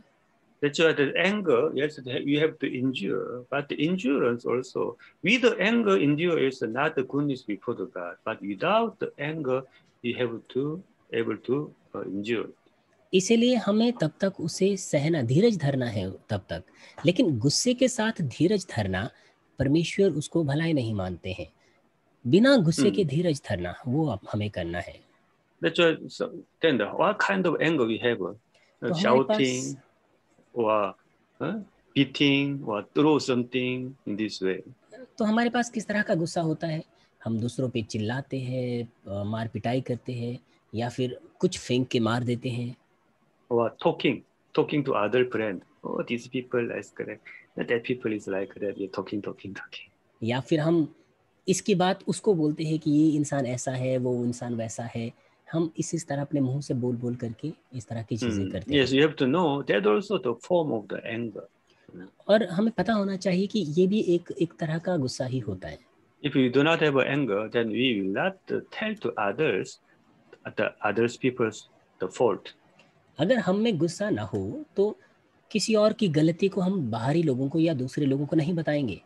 That's why the anger, yes, you have to endure, but the endurance also, with the anger, endure is not the goodness before the God, but without the anger, you have to able to endure. इसीलिए हमें तब तक उसे सहना, धीरज धरना है तब तक, लेकिन गुस्से के साथ धीरज धरना परमेश्वर उसको भलाई नहीं मानते हैं। बिना गुस्से के धीरज धरना वो अब हमें करना है। That's why then what kind of anger we have? तो Shouting or beating or throw something in this way. तो हमारे पास किस तरह का गुस्सा होता है? हम दूसरों पे चिल्लाते हैं, मार पिटाई करते हैं, या फिर कुछ फेंक के मार देते हैं। Or talking to other friend. Oh, these people is correct. That people is like that. You're talking. या फिर हम इसकी बात उसको बोलते हैं कि ये इंसान ऐसा है, वो इंसान वैसा है। हम इस तरह अपने मुंह से बोल करके इस तरह की चीजें करते हैं। Yes, you have to know that also the form of the anger. और हमें पता होना चाहिए कि ये भी एक तरह का गुस्सा ही होता है। If we do not have anger, then we will not tell to others, the others people's the fault. अगर हम में गुस्सा ना हो तो किसी और की गलती को हम बाहरी लोगों को या दूसरे लोगों को नहीं बताएंगे।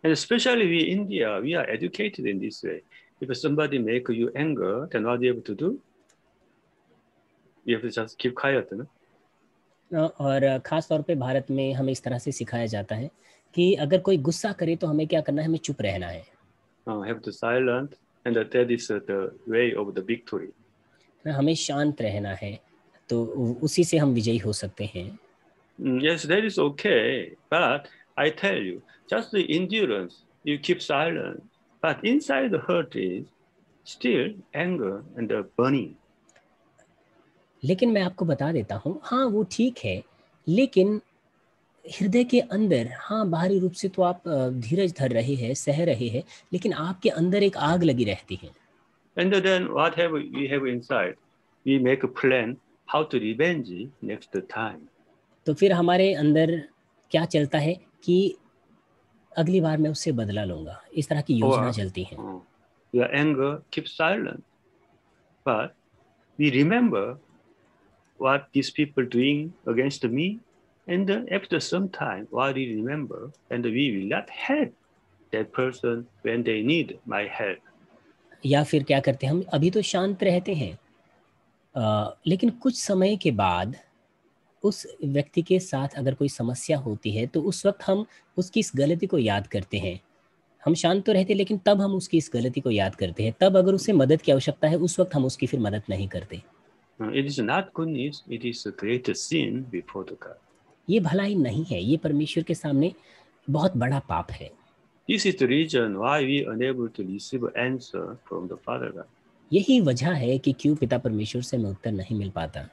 And especially we India, we are educated in this way. If somebody make you anger, then what you have to do? You have to just keep quiet, no? और ख़ास तौर पे भारत में हमें इस तरह से सिखाया जाता है कि अगर कोई गुस्सा करे तो हमें क्या करना है, हमें चुप रहना है। Have to silent and that is the way of the victory. हमें शांत रहना है, तो उसी से हम विजयी हो सकते हैं. Yes, that is okay, but I tell you, just the endurance, you keep silent, but inside the hurt is still anger and the burning. लेकिन मैं आपको बता देता हूँ, हाँ वो ठीक है, लेकिन हृदय के अंदर, हाँ बाहरी रूप से तो आप धीरज धर रहे हैं, सह रहे हैं, लेकिन आपके अंदर एक आग लगी रहती है. And then what have we have inside? We make a plan how to revenge next time. तो फिर हमारे अंदर क्या चलता है कि अगली बार मैं उससे बदला लूंगा, इस तरह की योजना चलती है. Your anger keeps silent, but we remember what these people doing against me, and after some time, what we remember, and we will not help that person when they need my help. या फिर क्या करते हैं हम, अभी तो शांत रहते हैं, लेकिन कुछ समय के बाद उस व्यक्ति के साथ अगर कोई समस्या होती है तो उस वक्त हम उसकी इस गलती को याद करते हैं. हम शांत तो रहते, लेकिन तब हम उसकी इस गलती को याद करते हैं. तब अगर उसे मदद की आवश्यकता है, उस वक्त हम उसकी फिर मदद नहीं करते. It is not goodness, it is a great sin before the God. ये भलाई नहीं है, ये परमेश्वर के सामने बहुत बड़ा पाप है. This is the reason why we are unable to receive answer from the Father God. यही वजह है कि क्यों पिता परमेश्वर से हमें उत्तर नहीं मिल पाता.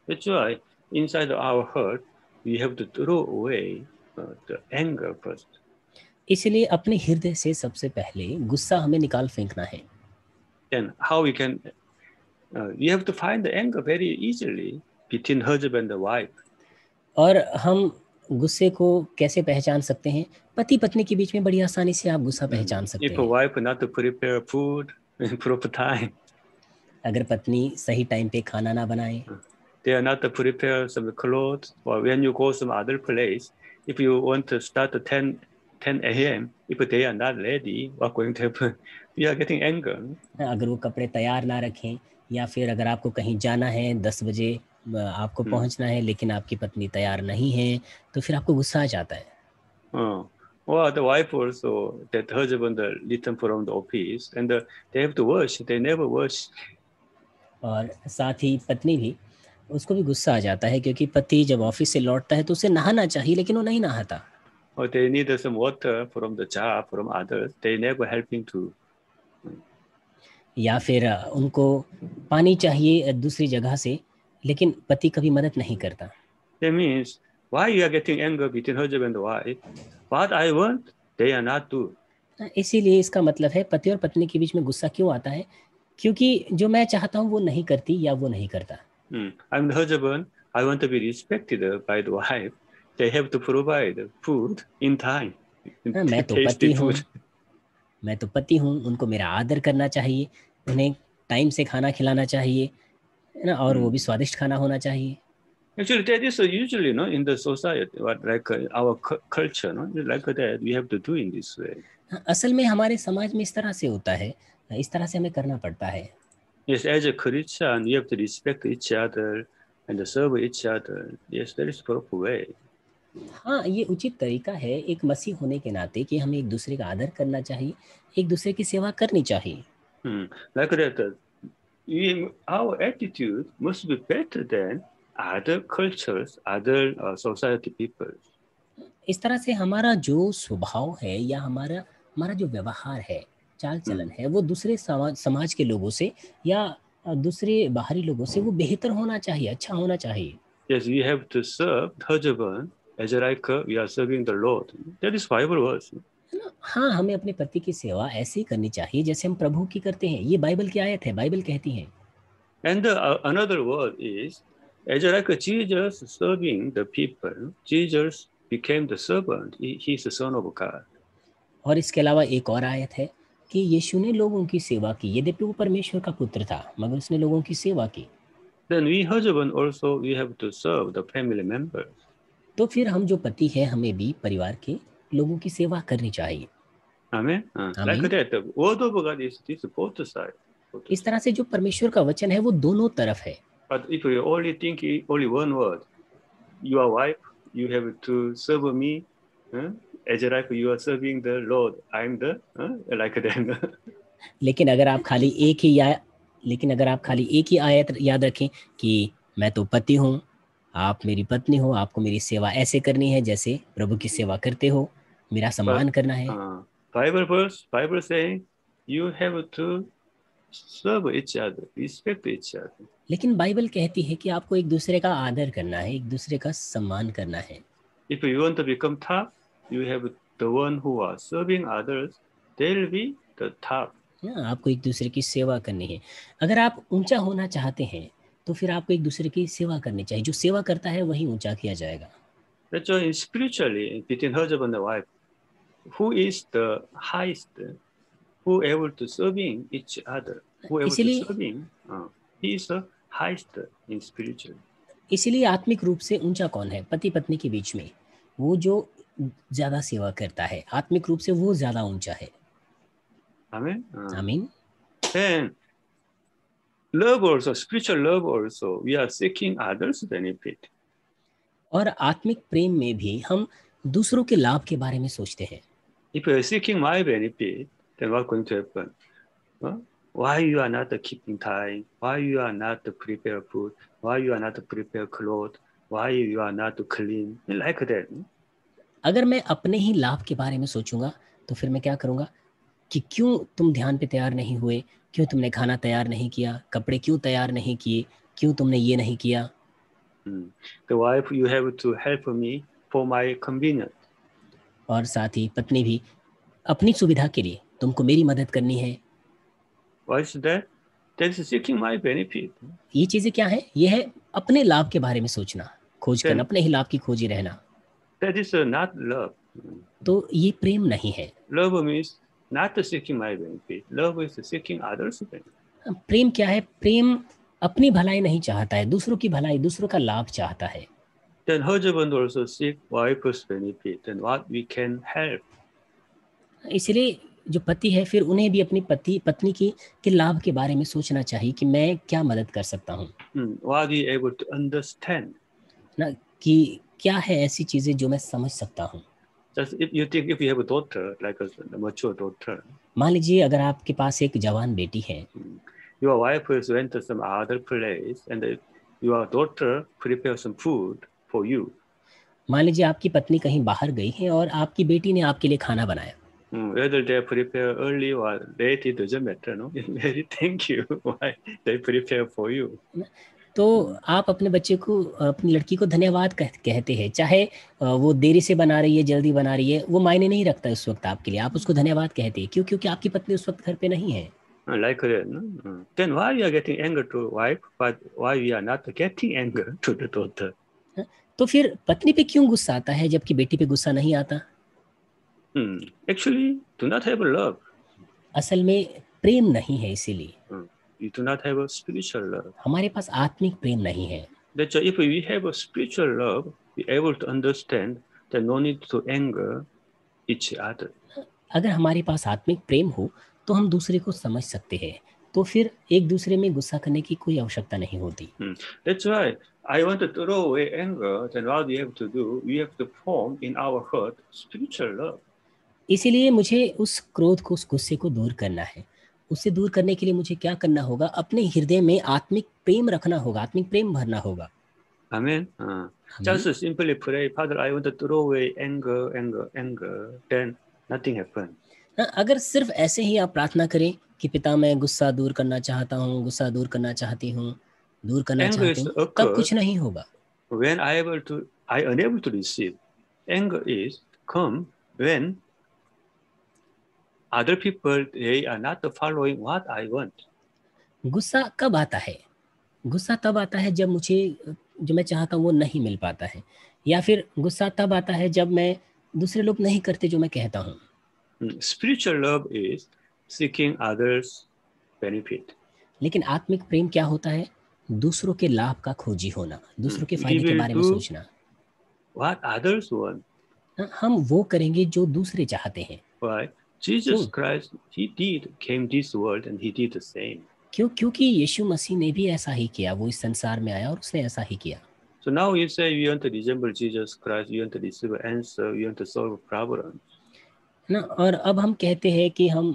That's why inside our heart we have to throw away the anger first. इसलिए अपने हृदय से सबसे पहले गुस्सा हमें निकाल फेंकना है. Then how we can we have to find the anger very easily between husband and wife. और हम गुस्से को कैसे पहचान सकते हैं? पति पत्नी के बीच में बड़ी आसानी से आप गुस्सा पहचान सकते If a हैं. wife not to prepare food in proper time, अगर पत्नी सही टाइम पे खाना ना बनाए, they are not to prepare some clothes, or when you go some other place, if you want to start at 10 a.m., if they are not ready, what going to happen? We are getting anger. अगर वो कपड़े तैयार ना रखें, या फिर अगर आपको कहीं जाना है 10 बजे आपको पहुंचना है, लेकिन आपकी पत्नी तैयार नहीं है, तो फिर आपको गुस्सा आ जाता है. Or the wife also, that husband return from the office, and they have to wash, they never wash. और साथ ही पत्नी भी, उसको भी गुस्सा आ जाता है, क्योंकि पति जब ऑफिस से लौटता है तो उसे नहाना चाहिए, लेकिन वो नहीं नहाता. Or they need some water from the jar from others, they never helping to. या फिर उनको पानी चाहिए दूसरी जगह से, लेकिन पति कभी मदद नहीं करता. That means why you are getting anger between husband and wife? What I want, they are not do. इसीलिए इसका मतलब है पति और पत्नी के बीच में गुस्सा क्यों आता है? क्योंकि जो मैं चाहता हूँ वो नहीं करती या वो नहीं करता. I'm the husband, I want to be respected by the wife. They have to provide food in time. मैं तो पति हूँ, उनको मेरा आदर करना चाहिए, उन्हें टाइम से खाना खिलाना चाहिए, है ना, और वो भी स्वादिष्ट खाना होना चाहिए. Actually, that is usually in the society, what like our culture, like that we have to do in this way. असल में हमारे समाज में इस तरह से होता है, इस तरह से हमें करना पड़ता है. Yes, as a Christian, you have to respect each other and serve each other. Yes, that is proper way. हाँ, ये उचित तरीका है एक मसीह होने के नाते कि हमें एक दूसरे का आदर करना चाहिए, एक दूसरे की सेवा करनी चाहिए. Like that, our attitude must be better than other cultures, other society people. इस तरह से हमारा जो स्वभाव है या हमारा जो व्यवहार है, चाल चलन है, वो दूसरे समाज के लोगों से या दूसरे बाहरी लोगों से वो बेहतर होना चाहिए, अच्छा होना चाहिए. Yes, we have to serve husband as like we are serving the Lord. That is Bible words. हाँ, हमें अपने पति की सेवा ऐसे ही करनी चाहिए जैसे हम प्रभु की करते हैं. ये बाइबल की आयत है, बाइबल कहती है. And another word is, as like Jesus serving the people, Jesus became the servant. He is the Son of God. और इसके अलावा एक और आयत है कि यीशु ने लोगों की सेवा की. यद्यपि वो परमेश्वर का पुत्र था, मगर उसने लोगों की सेवा की. Then we husband also we have to serve the family members. तो फिर हम जो पति हैं, हमें भी परिवार के लोगों की सेवा करनी चाहिए. Amen. Like that, the word of God is this both side. इस तरह से जो परमेश्वर का वचन है वो दोनों तरफ है. But if you only think only one word, your wife, you have to serve me, as like you are serving the Lord. I'm the like that. लेकिन अगर आप खाली एक ही आयत याद रखें कि मैं तो पति हूँ, आप मेरी पत्नी हो, आपको मेरी सेवा ऐसे करनी है जैसे प्रभु की सेवा करते हो, मेरा सम्मान करना है। Bible saying you have to serve each other, respect each other. लेकिन बाइबल कहती है कि आपको एक दूसरे का आदर करना है, एक दूसरे का सम्मान करना है। If you want to become top, you have the one who are serving others, they will be the top. आपको एक दूसरे की सेवा करनी है। अगर आप ऊंचा होना चाहते हैं तो फिर आपको एक दूसरे की सेवा करनी चाहिए। जो सेवा करता है वही ऊंचा किया जाएगा। That's why spiritually between husband and wife, who is the highest, who able to serving each other, who able to serving, he is the highest in spiritual. इसीलिए आत्मिक रूप से ऊंचा कौन है? पति पत्नी के बीच में वो जो ज्यादा सेवा करता है, आत्मिक रूप से वो ज्यादा ऊंचा है। Amen. आमीन। And love also, spiritual love also, we are seeking others' benefit. और आत्मिक प्रेम में भी हम दूसरों के लाभ के बारे में सोचते हैं। If you are seeking my benefit, then what's going to happen? Why you are not keeping time? Why you are not prepare food? Why you are not prepare clothes? Why you are not clean? Like that. अगर मैं अपने ही लाभ के बारे में सोचूंगा तो फिर मैं क्या करूंगा कि क्यों तुम ध्यान पे तैयार नहीं हुए, क्यों तुमने खाना तैयार नहीं किया, कपड़े क्यों तैयार नहीं किए, क्यों तुमने ये नहीं किया। The wife, you have to help me for my convenience. और साथ ही पत्नी भी अपनी सुविधा के लिए तुमको मेरी मदद करनी है। What is that? That is seeking my benefit. ये चीजें क्या है? ये है अपने लाभ के बारे में सोचना, खोज करना, अपने ही लाभ की खोजी रहना। That is not love. तो ये प्रेम नहीं है। Love means not seeking my benefit. Love is seeking others' benefit. प्रेम क्या है? प्रेम अपनी भलाई नहीं चाहता है, दूसरों की भलाई, दूसरों का लाभ चाहता है। Then husband also seek wife's benefit and what we can help. इसलिए जो पति है फिर उन्हें भी अपनी पत्नी के लाभ के बारे में सोचना चाहिए कि मैं क्या मदद कर सकता हूँ। What we able to understand. ना कि क्या है ऐसी चीजें जो मैं समझ सकता हूँ। Just if you think if you have a daughter, like a mature daughter. मान लीजिए अगर आपके पास एक जवान बेटी है। Your wife has went to some other place and your daughter prepare some food for you. मान लीजिए आपकी पत्नी कहीं बाहर गई है और आपकी बेटी ने आपके लिए खाना बनाया। Whether they prepare early or late, it doesn't matter, no? Very thank you. Why they prepare for you. तो आप अपने बच्चे को, अपनी लड़की को धन्यवाद कहते हैं, चाहे वो देरी से बना रही है, जल्दी बना रही है, वो मायने नहीं रखता उस वक्त आपके लिए, आप उसको धन्यवाद कहते हैं। क्यों? क्योंकि आपकी पत्नी उस वक्त घर पे नहीं है। Like that, no? Then why you are getting anger to wife, but why you are not getting anger to the daughter? तो फिर पत्नी पे क्यों गुस्सा आता है जबकि बेटी पे गुस्सा नहीं आता? Actually, do not have love. असल में प्रेम नहीं है, इसीलिए। You do not have a spiritual love. हमारे पास आत्मिक प्रेम नहीं है। That's why if we have a spiritual love, we are able to understand that no need to anger each other. अगर हमारे पास आत्मिक प्रेम हो तो हम दूसरे को समझ सकते हैं, तो फिर एक दूसरे में गुस्सा करने की कोई आवश्यकता नहीं होती। That's why I want to throw away anger. Then what we have to do? We have to form in our heart spiritual love. इसीलिए मुझे उस क्रोध को, उस गुस्से को दूर करना है। उससे दूर करने के लिए मुझे क्या करना होगा? अपने हृदय में आत्मिक प्रेम रखना होगा, आत्मिक प्रेम भरना होगा। Amen. Just simply pray, Father, I want to throw away anger. Then nothing happens. अगर सिर्फ ऐसे ही आप प्रार्थना करें कि पिता मैं गुस्सा दूर करना चाहता हूँ, गुस्सा दूर करना चाहती हूँ, दूर करना चाहती हूँ, तब कुछ नहीं होगा। When I unable to receive, anger is come when other people they are not following what I want. गुस्सा कब आता है? गुस्सा तब आता है जब मुझे जो मैं चाहता हूँ वो नहीं मिल पाता है, या फिर गुस्सा तब आता है जब मैं दूसरे लोग नहीं करते जो मैं कहता हूँ। Spiritual love is seeking others' benefit. लेकिन आत्मिक प्रेम क्या होता है? दूसरों के लाभ का खोजी होना, दूसरों के फायदे के बारे में सोचना। What others want. हम वो करेंगे जो दूसरे चाहते हैं। Why? Jesus Christ, he came this world and he did the same. क्योंकि यीशु मसीह ने भी ऐसा ही किया, वो इस संसार में आया और उसने ऐसा ही किया। So now you say you want to resemble Jesus Christ, you want to receive an answer, you want to solve a problem. ना, और अब हम कहते हैं कि हम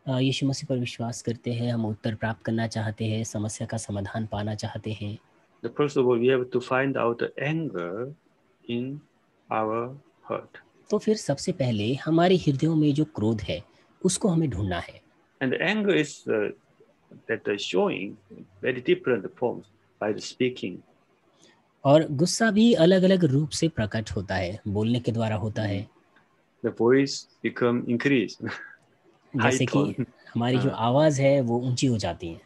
यीशु मसीह पर विश्वास करते हैं, हम उत्तर प्राप्त करना चाहते हैं, समस्या का समाधान पाना चाहते हैं, The first of all, we have to find out the anger in our heart. तो फिर सबसे पहले हमारे हृदयों में जो क्रोध है उसको हमें ढूंढना है। And the anger is that showing very different forms by the speaking. और गुस्सा भी अलग अलग रूप से प्रकट होता है, बोलने के द्वारा होता है। The voice become increased, high जैसे कि tone. हमारी जो आवाज है वो ऊंची हो जाती है।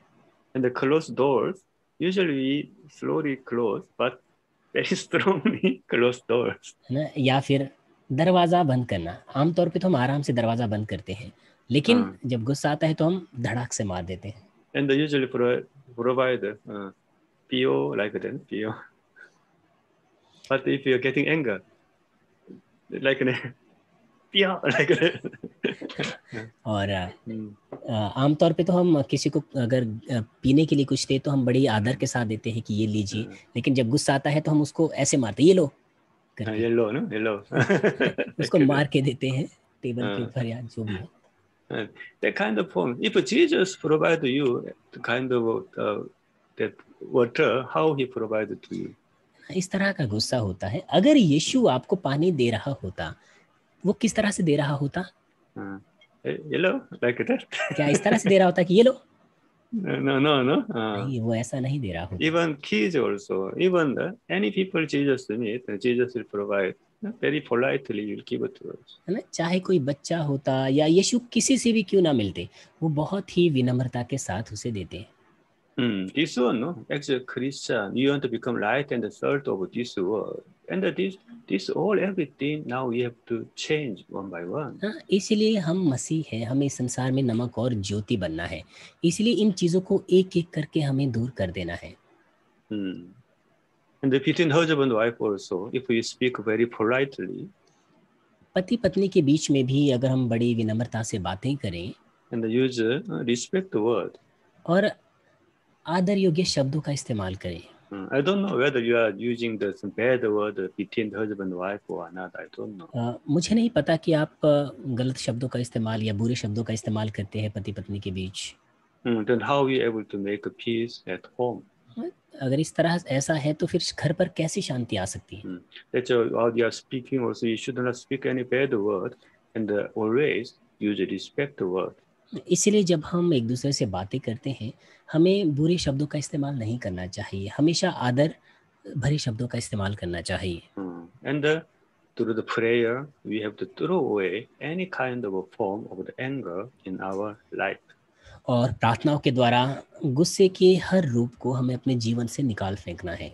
And the closed doors, usually we slowly close, but very strongly closed doors. है ना, या फिर दरवाजा बंद करना, आमतौर पे तो हम आराम से दरवाजा बंद करते हैं, लेकिन जब गुस्सा आता है तो हम धड़ाक से मार देते हैं। And they usually provide PO like that, PO. But if you're getting anger, like PO like that. और आमतौर पे तो हम किसी को अगर पीने के लिए कुछ दे तो हम बड़ी आदर के साथ देते हैं कि ये लीजिए, लेकिन जब गुस्सा आता है तो हम उसको ऐसे मारते, ये लो करके। Yellow, no? Yellow. उसको मार के देते हैं टेबल के ऊपर या जो भी है। That kind of form. If Jesus provided you the kind of that water, how he provided to you? इस तरह का गुस्सा होता है। अगर यीशु आपको पानी दे रहा होता, वो किस तरह से दे रहा होता? Yellow, like that. क्या इस तरह से दे रहा होता कि ये लो? No. नहीं, वो ऐसा नहीं दे रहा होता। Even kids also, even any people Jesus meet, Jesus will provide. Very politely will give it to us. है ना, चाहे कोई बच्चा होता या यीशु किसी से भी क्यों ना मिलते, वो बहुत ही विनम्रता के साथ उसे देते हैं। This one, no, as a Christian, you want to become light and the salt of this world, and this all everything now we have to change one by one. हाँ, इसलिए हम मसीह हैं, हमें संसार में नमक और ज्योति बनना है, इसलिए इन चीजों को एक एक करके हमें दूर कर देना है। And between husband and wife also, if we speak very politely, पति पत्नी के बीच में भी अगर हम बड़ी विनम्रता से बातें करें and use respect word, और आदर योग्य शब्दों का इस्तेमाल करें। I don't know whether you are using the bad word between husband and wife or not. I don't know. मुझे नहीं पता कि आप गलत शब्दों का इस्तेमाल या बुरे शब्दों का इस्तेमाल करते हैं पति पत्नी के बीच। Then how we able to make a peace at home? अगर इस तरह ऐसा है तो फिर घर पर कैसी शांति आ सकती है? That's how you are speaking also. You should not speak any bad word and always use respect word. इसलिए जब हम एक दूसरे से बातें करते हैं, हमें बुरे शब्दों का इस्तेमाल नहीं करना चाहिए, हमेशा आदर भरे शब्दों का इस्तेमाल करना चाहिए। And through the prayer, we have to throw away any kind of a form of the anger in our life. और प्रार्थनाओं के द्वारा गुस्से के हर रूप को हमें अपने जीवन से निकाल फेंकना है।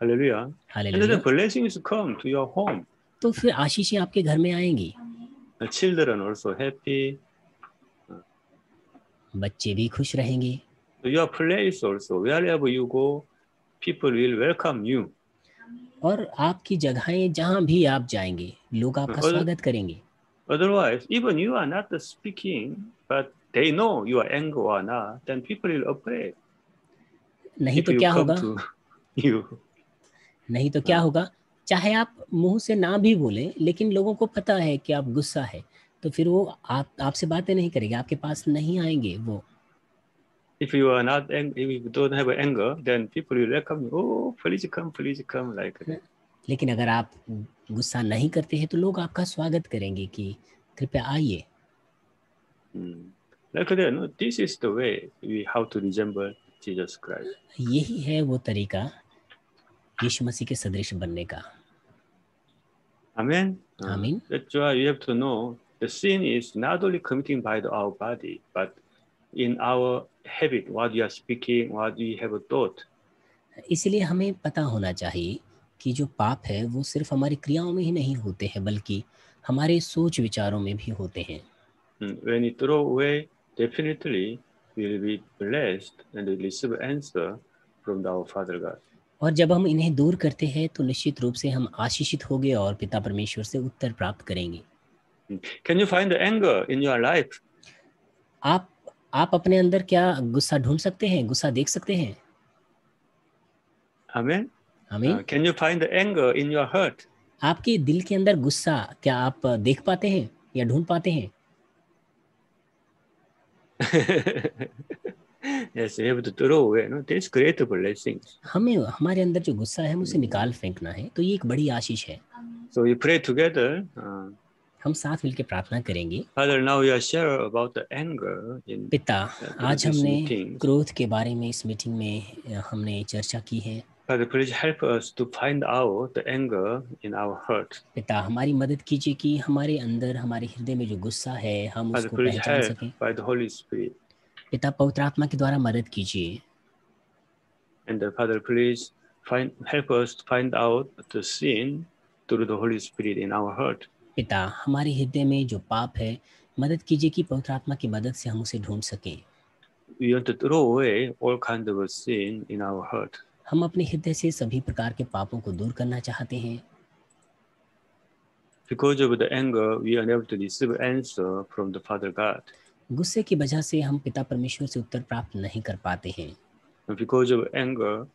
Hallelujah. Hallelujah. And the blessings come to your home. तो फिर आशीषें आपके घर में आएंगी। The children also happy. बच्चे भी खुश रहेंगे। Your place also, wherever you go, people will welcome you. और आपकी जगहें जहाँ भी आप जाएंगे, लोग आपका स्वागत करेंगे। Otherwise, even you are not speaking, but they know you are angry or not, then people will afraid. नहीं तो क्या होगा? नहीं तो क्या होगा? चाहे आप मुंह से ना भी बोलें, लेकिन लोगों को पता है कि आप गुस्सा है, तो फिर वो आपसे बातें नहीं करेंगे, आपके पास नहीं आएंगे वो। If you are not angry, if you don't have anger, then people will welcome you. Oh, please come, like that. लेकिन अगर आप गुस्सा नहीं करते हैं तो लोग आपका स्वागत करेंगे कि कृपया आइए। Like that, no? This is the way we how to resemble Jesus Christ. यही है वो तरीका यीशु मसीह के सदृश बनने का। Amen. Amen. That's why you have to know the sin is not only committing by our body, but in our habit, what we are speaking, what we have thought. इसलिए हमें पता होना चाहिए कि जो पाप है वो सिर्फ हमारी क्रियाओं में ही नहीं होते हैं, बल्कि हमारे सोच विचारों में भी होते हैं। When you throw away, definitely we will be blessed and receive answer from our Father God. और जब हम इन्हें दूर करते हैं तो निश्चित रूप से हम आशीषित होंगे और पिता परमेश्वर से उत्तर प्राप्त करेंगे। Can you find the anger in your life? आप अपने अंदर क्या गुस्सा ढूंढ सकते हैं, गुस्सा देख सकते हैं? Amen. आमीन। Can you find the anger in your heart? आपके दिल के अंदर गुस्सा क्या आप देख पाते हैं या ढूंढ पाते हैं? Yes, we have to throw away. No, this great blessings. हमें हमारे अंदर जो गुस्सा है हम उसे निकाल फेंकना है, तो ये एक बड़ी आशीष है। So we pray together. हम साथ मिलकर प्रार्थना करेंगे। Father, now we are share about the anger in पिता, आज this हमने meeting. क्रोध के बारे में इस मीटिंग में हमने चर्चा की है। Father, please help us to find out the anger in our heart. पिता, हमारी मदद कीजिए कि हमारे अंदर, हमारे हृदय में जो गुस्सा है हम Father, उसको please पहचान help सकें। by the Holy Spirit. पिता, पवित्र आत्मा के द्वारा मदद कीजिए। And Father, please help us to find out the sin through the Holy Spirit in our heart. पिता, हमारे हृदय में जो पाप है मदद कीजिए कि पवित्र आत्मा की मदद से हम उसे ढूंढ सकें। We want to throw away all kinds of sin in our heart. हम अपने हृदय से सभी प्रकार के पापों को दूर करना चाहते हैं। Because of the anger, we are unable to receive answer from the Father God. गुस्से की वजह से हम पिता परमेश्वर से उत्तर प्राप्त नहीं कर पाते हैं। And because of anger,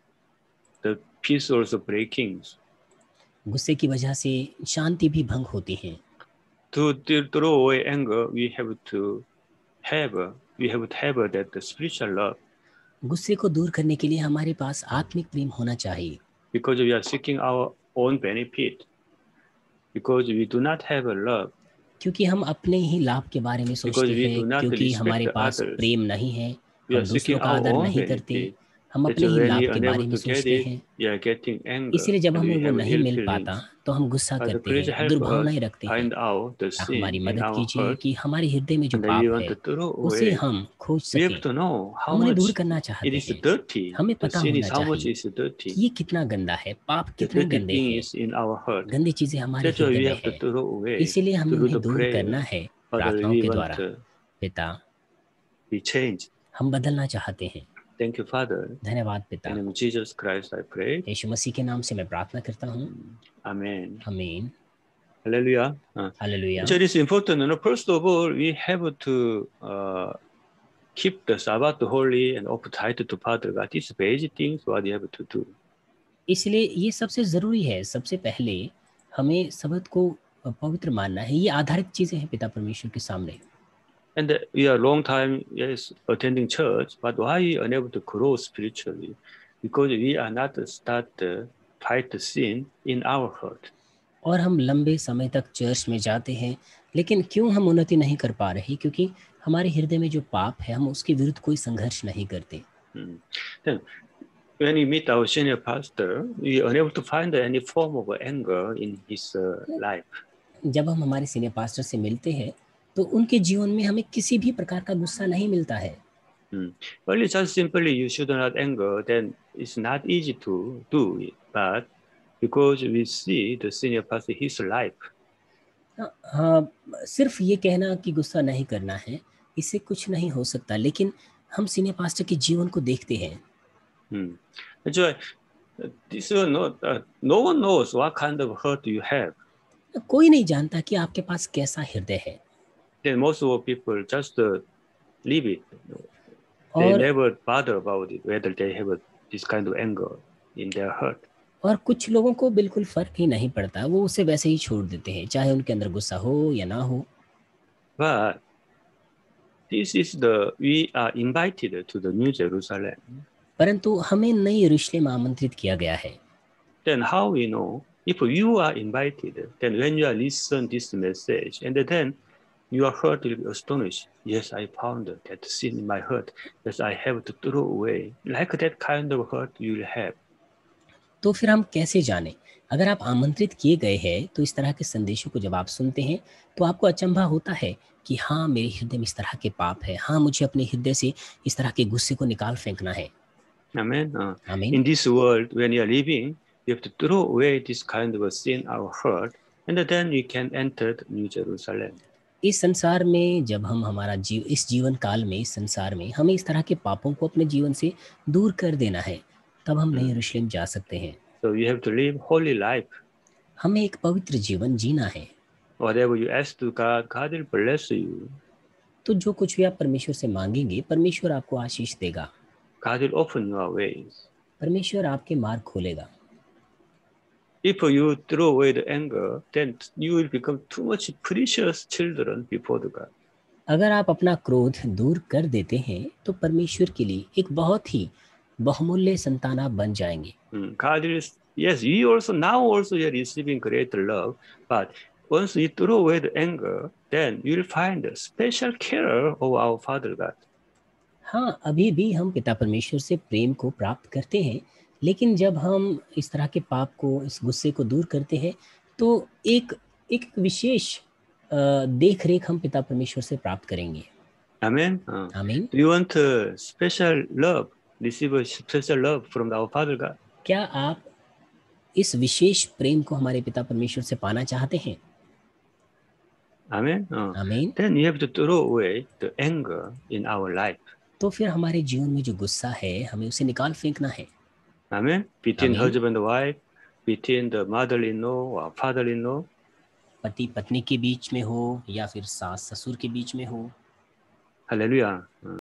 the peace also breakings. गुस्से की वजह से शांति भी भंग होती है। To throw away anger, we have to have that spiritual love. गुस्से को दूर करने के लिए हमारे पास आत्मिक प्रेम होना चाहिए। Because we are seeking our own benefit. Because we do not have a love. क्योंकि हम अपने ही लाभ के बारे में सोचते हैं, क्योंकि हमारे पास प्रेम नहीं है, हम दूसरों का आदर नहीं करते, हम अपने ही लाभ के बारे में सोचते हैं। इसलिए जब हमें वो नहीं मिल पाता तो हम गुस्सा करते हैं, दुर्भावनाएं रखते हैं। हमारी मदद कीजिए कि हमारे हृदय में जो पाप है उसे हम खोज सकें। हम उन्हें दूर करना चाहते हैं। हमें पता होना चाहिए कि ये कितना गंदा है, पाप कितने गंदे हैं, गंदी चीजें हमारे हृदय में है। इसीलिए हमें उन्हें दूर करना है प्रार्थनाओं के द्वारा। पिता, हम बदलना चाहते हैं। Thank you, Father. धन्यवाद पिता। In the name of Jesus Christ, I pray. यीशु मसीह के नाम से मैं प्रार्थना करता हूँ। Amen. आमीन। Hallelujah. Hallelujah. So it is important. First of all, we have to keep the Sabbath holy and uptight to Father God. These basic things what we have to do. इसलिए ये सबसे ज़रूरी है। सबसे पहले हमें सबत को पवित्र मानना है। ये आधारित चीज़ें हैं पिता परमेश्वर के सामने। And we are long time attending church, but why we are unable to grow spiritually? Because we are not start fight the sin in our heart. और हम लंबे समय तक चर्च में जाते हैं, लेकिन क्यों हम उन्नति नहीं कर पा रहे? क्योंकि हमारे हृदय में जो पाप है हम उसके विरुद्ध कोई संघर्ष नहीं करते। Then when we meet our senior pastor, we are unable to find any form of anger in his life. जब हम हमारे सीनियर पास्टर से मिलते हैं तो उनके जीवन में हमें किसी भी प्रकार का गुस्सा नहीं मिलता है। Well, it's just simply you should not anger, then it's not easy to do it. But because we see the senior pastor his life. हाँ, सिर्फ ये कहना कि गुस्सा नहीं करना है, इससे कुछ नहीं हो सकता, लेकिन हम सीनियर पास्टर के जीवन को देखते हैं। So, this is no one knows what kind of hurt you have. कोई नहीं जानता कि आपके पास कैसा हृदय है। Then most of people just leave it. They never bother about it, whether they have this kind of anger in their heart. और कुछ लोगों को बिल्कुल फर्क ही नहीं पड़ता, वो उसे वैसे ही छोड़ देते हैं, चाहे उनके अंदर गुस्सा हो या ना हो। But this is we are invited to the New Jerusalem. परंतु हमें नई यरूशलेम आमंत्रित किया गया है। Then how we know if you are invited? Then when you are listen this message, and then your heart will be astonished. Yes, I found that sin in my heart. Yes, I have to throw away. Like that kind of hurt you will have. तो फिर हम कैसे जाने? अगर आप आमंत्रित किए गए हैं तो इस तरह के संदेशों को जब आप सुनते हैं तो आपको अचंभा होता है कि हाँ, मेरे हृदय में इस तरह के पाप है, हाँ, मुझे अपने हृदय से इस तरह के गुस्से को निकाल फेंकना है। Amen. Amen. In this world, when you are living, you have to throw away this kind of a sin our heart, and then you can enter New Jerusalem. इस संसार में जब हम हमारा इस जीवन काल में, इस संसार में हमें इस तरह के पापों को अपने जीवन से दूर कर देना है, तब हम नई यरूशलेम जा सकते हैं। So you have to live holy life. हमें एक पवित्र जीवन जीना है। Whatever you ask to God, God will bless you. तो जो कुछ भी आप परमेश्वर से मांगेंगे, परमेश्वर आपको आशीष देगा। God will open your ways. परमेश्वर आपके मार्ग खोलेगा। If you throw away the anger, then you will become too much precious children before the God. अगर आप अपना क्रोध दूर कर देते हैं तो परमेश्वर के लिए एक बहुत ही बहुमूल्य संतान आप बन जाएंगे। God is, yes, you also now also you're receiving greater love, but once you throw away the anger, then you'll find the special care of our Father God. हाँ, अभी भी हम पिता परमेश्वर से प्रेम को प्राप्त करते हैं, लेकिन जब हम इस तरह के पाप को, इस गुस्से को दूर करते हैं, तो एक एक विशेष देख रेख हम पिता परमेश्वर से प्राप्त करेंगे। Amen. आमीन। Do you want a special love? Receive a special love from our Father God. क्या आप इस विशेष प्रेम को हमारे पिता परमेश्वर से पाना चाहते हैं? Amen. आमीन। Then you have to throw away the anger in our life. तो फिर हमारे जीवन में जो गुस्सा है हमें उसे निकाल फेंकना है। Amen. Between Amen. husband and wife, between the mother-in-law or father-in-law. पति पत्नी के बीच में हो या फिर सास ससुर के बीच में हो। Hallelujah.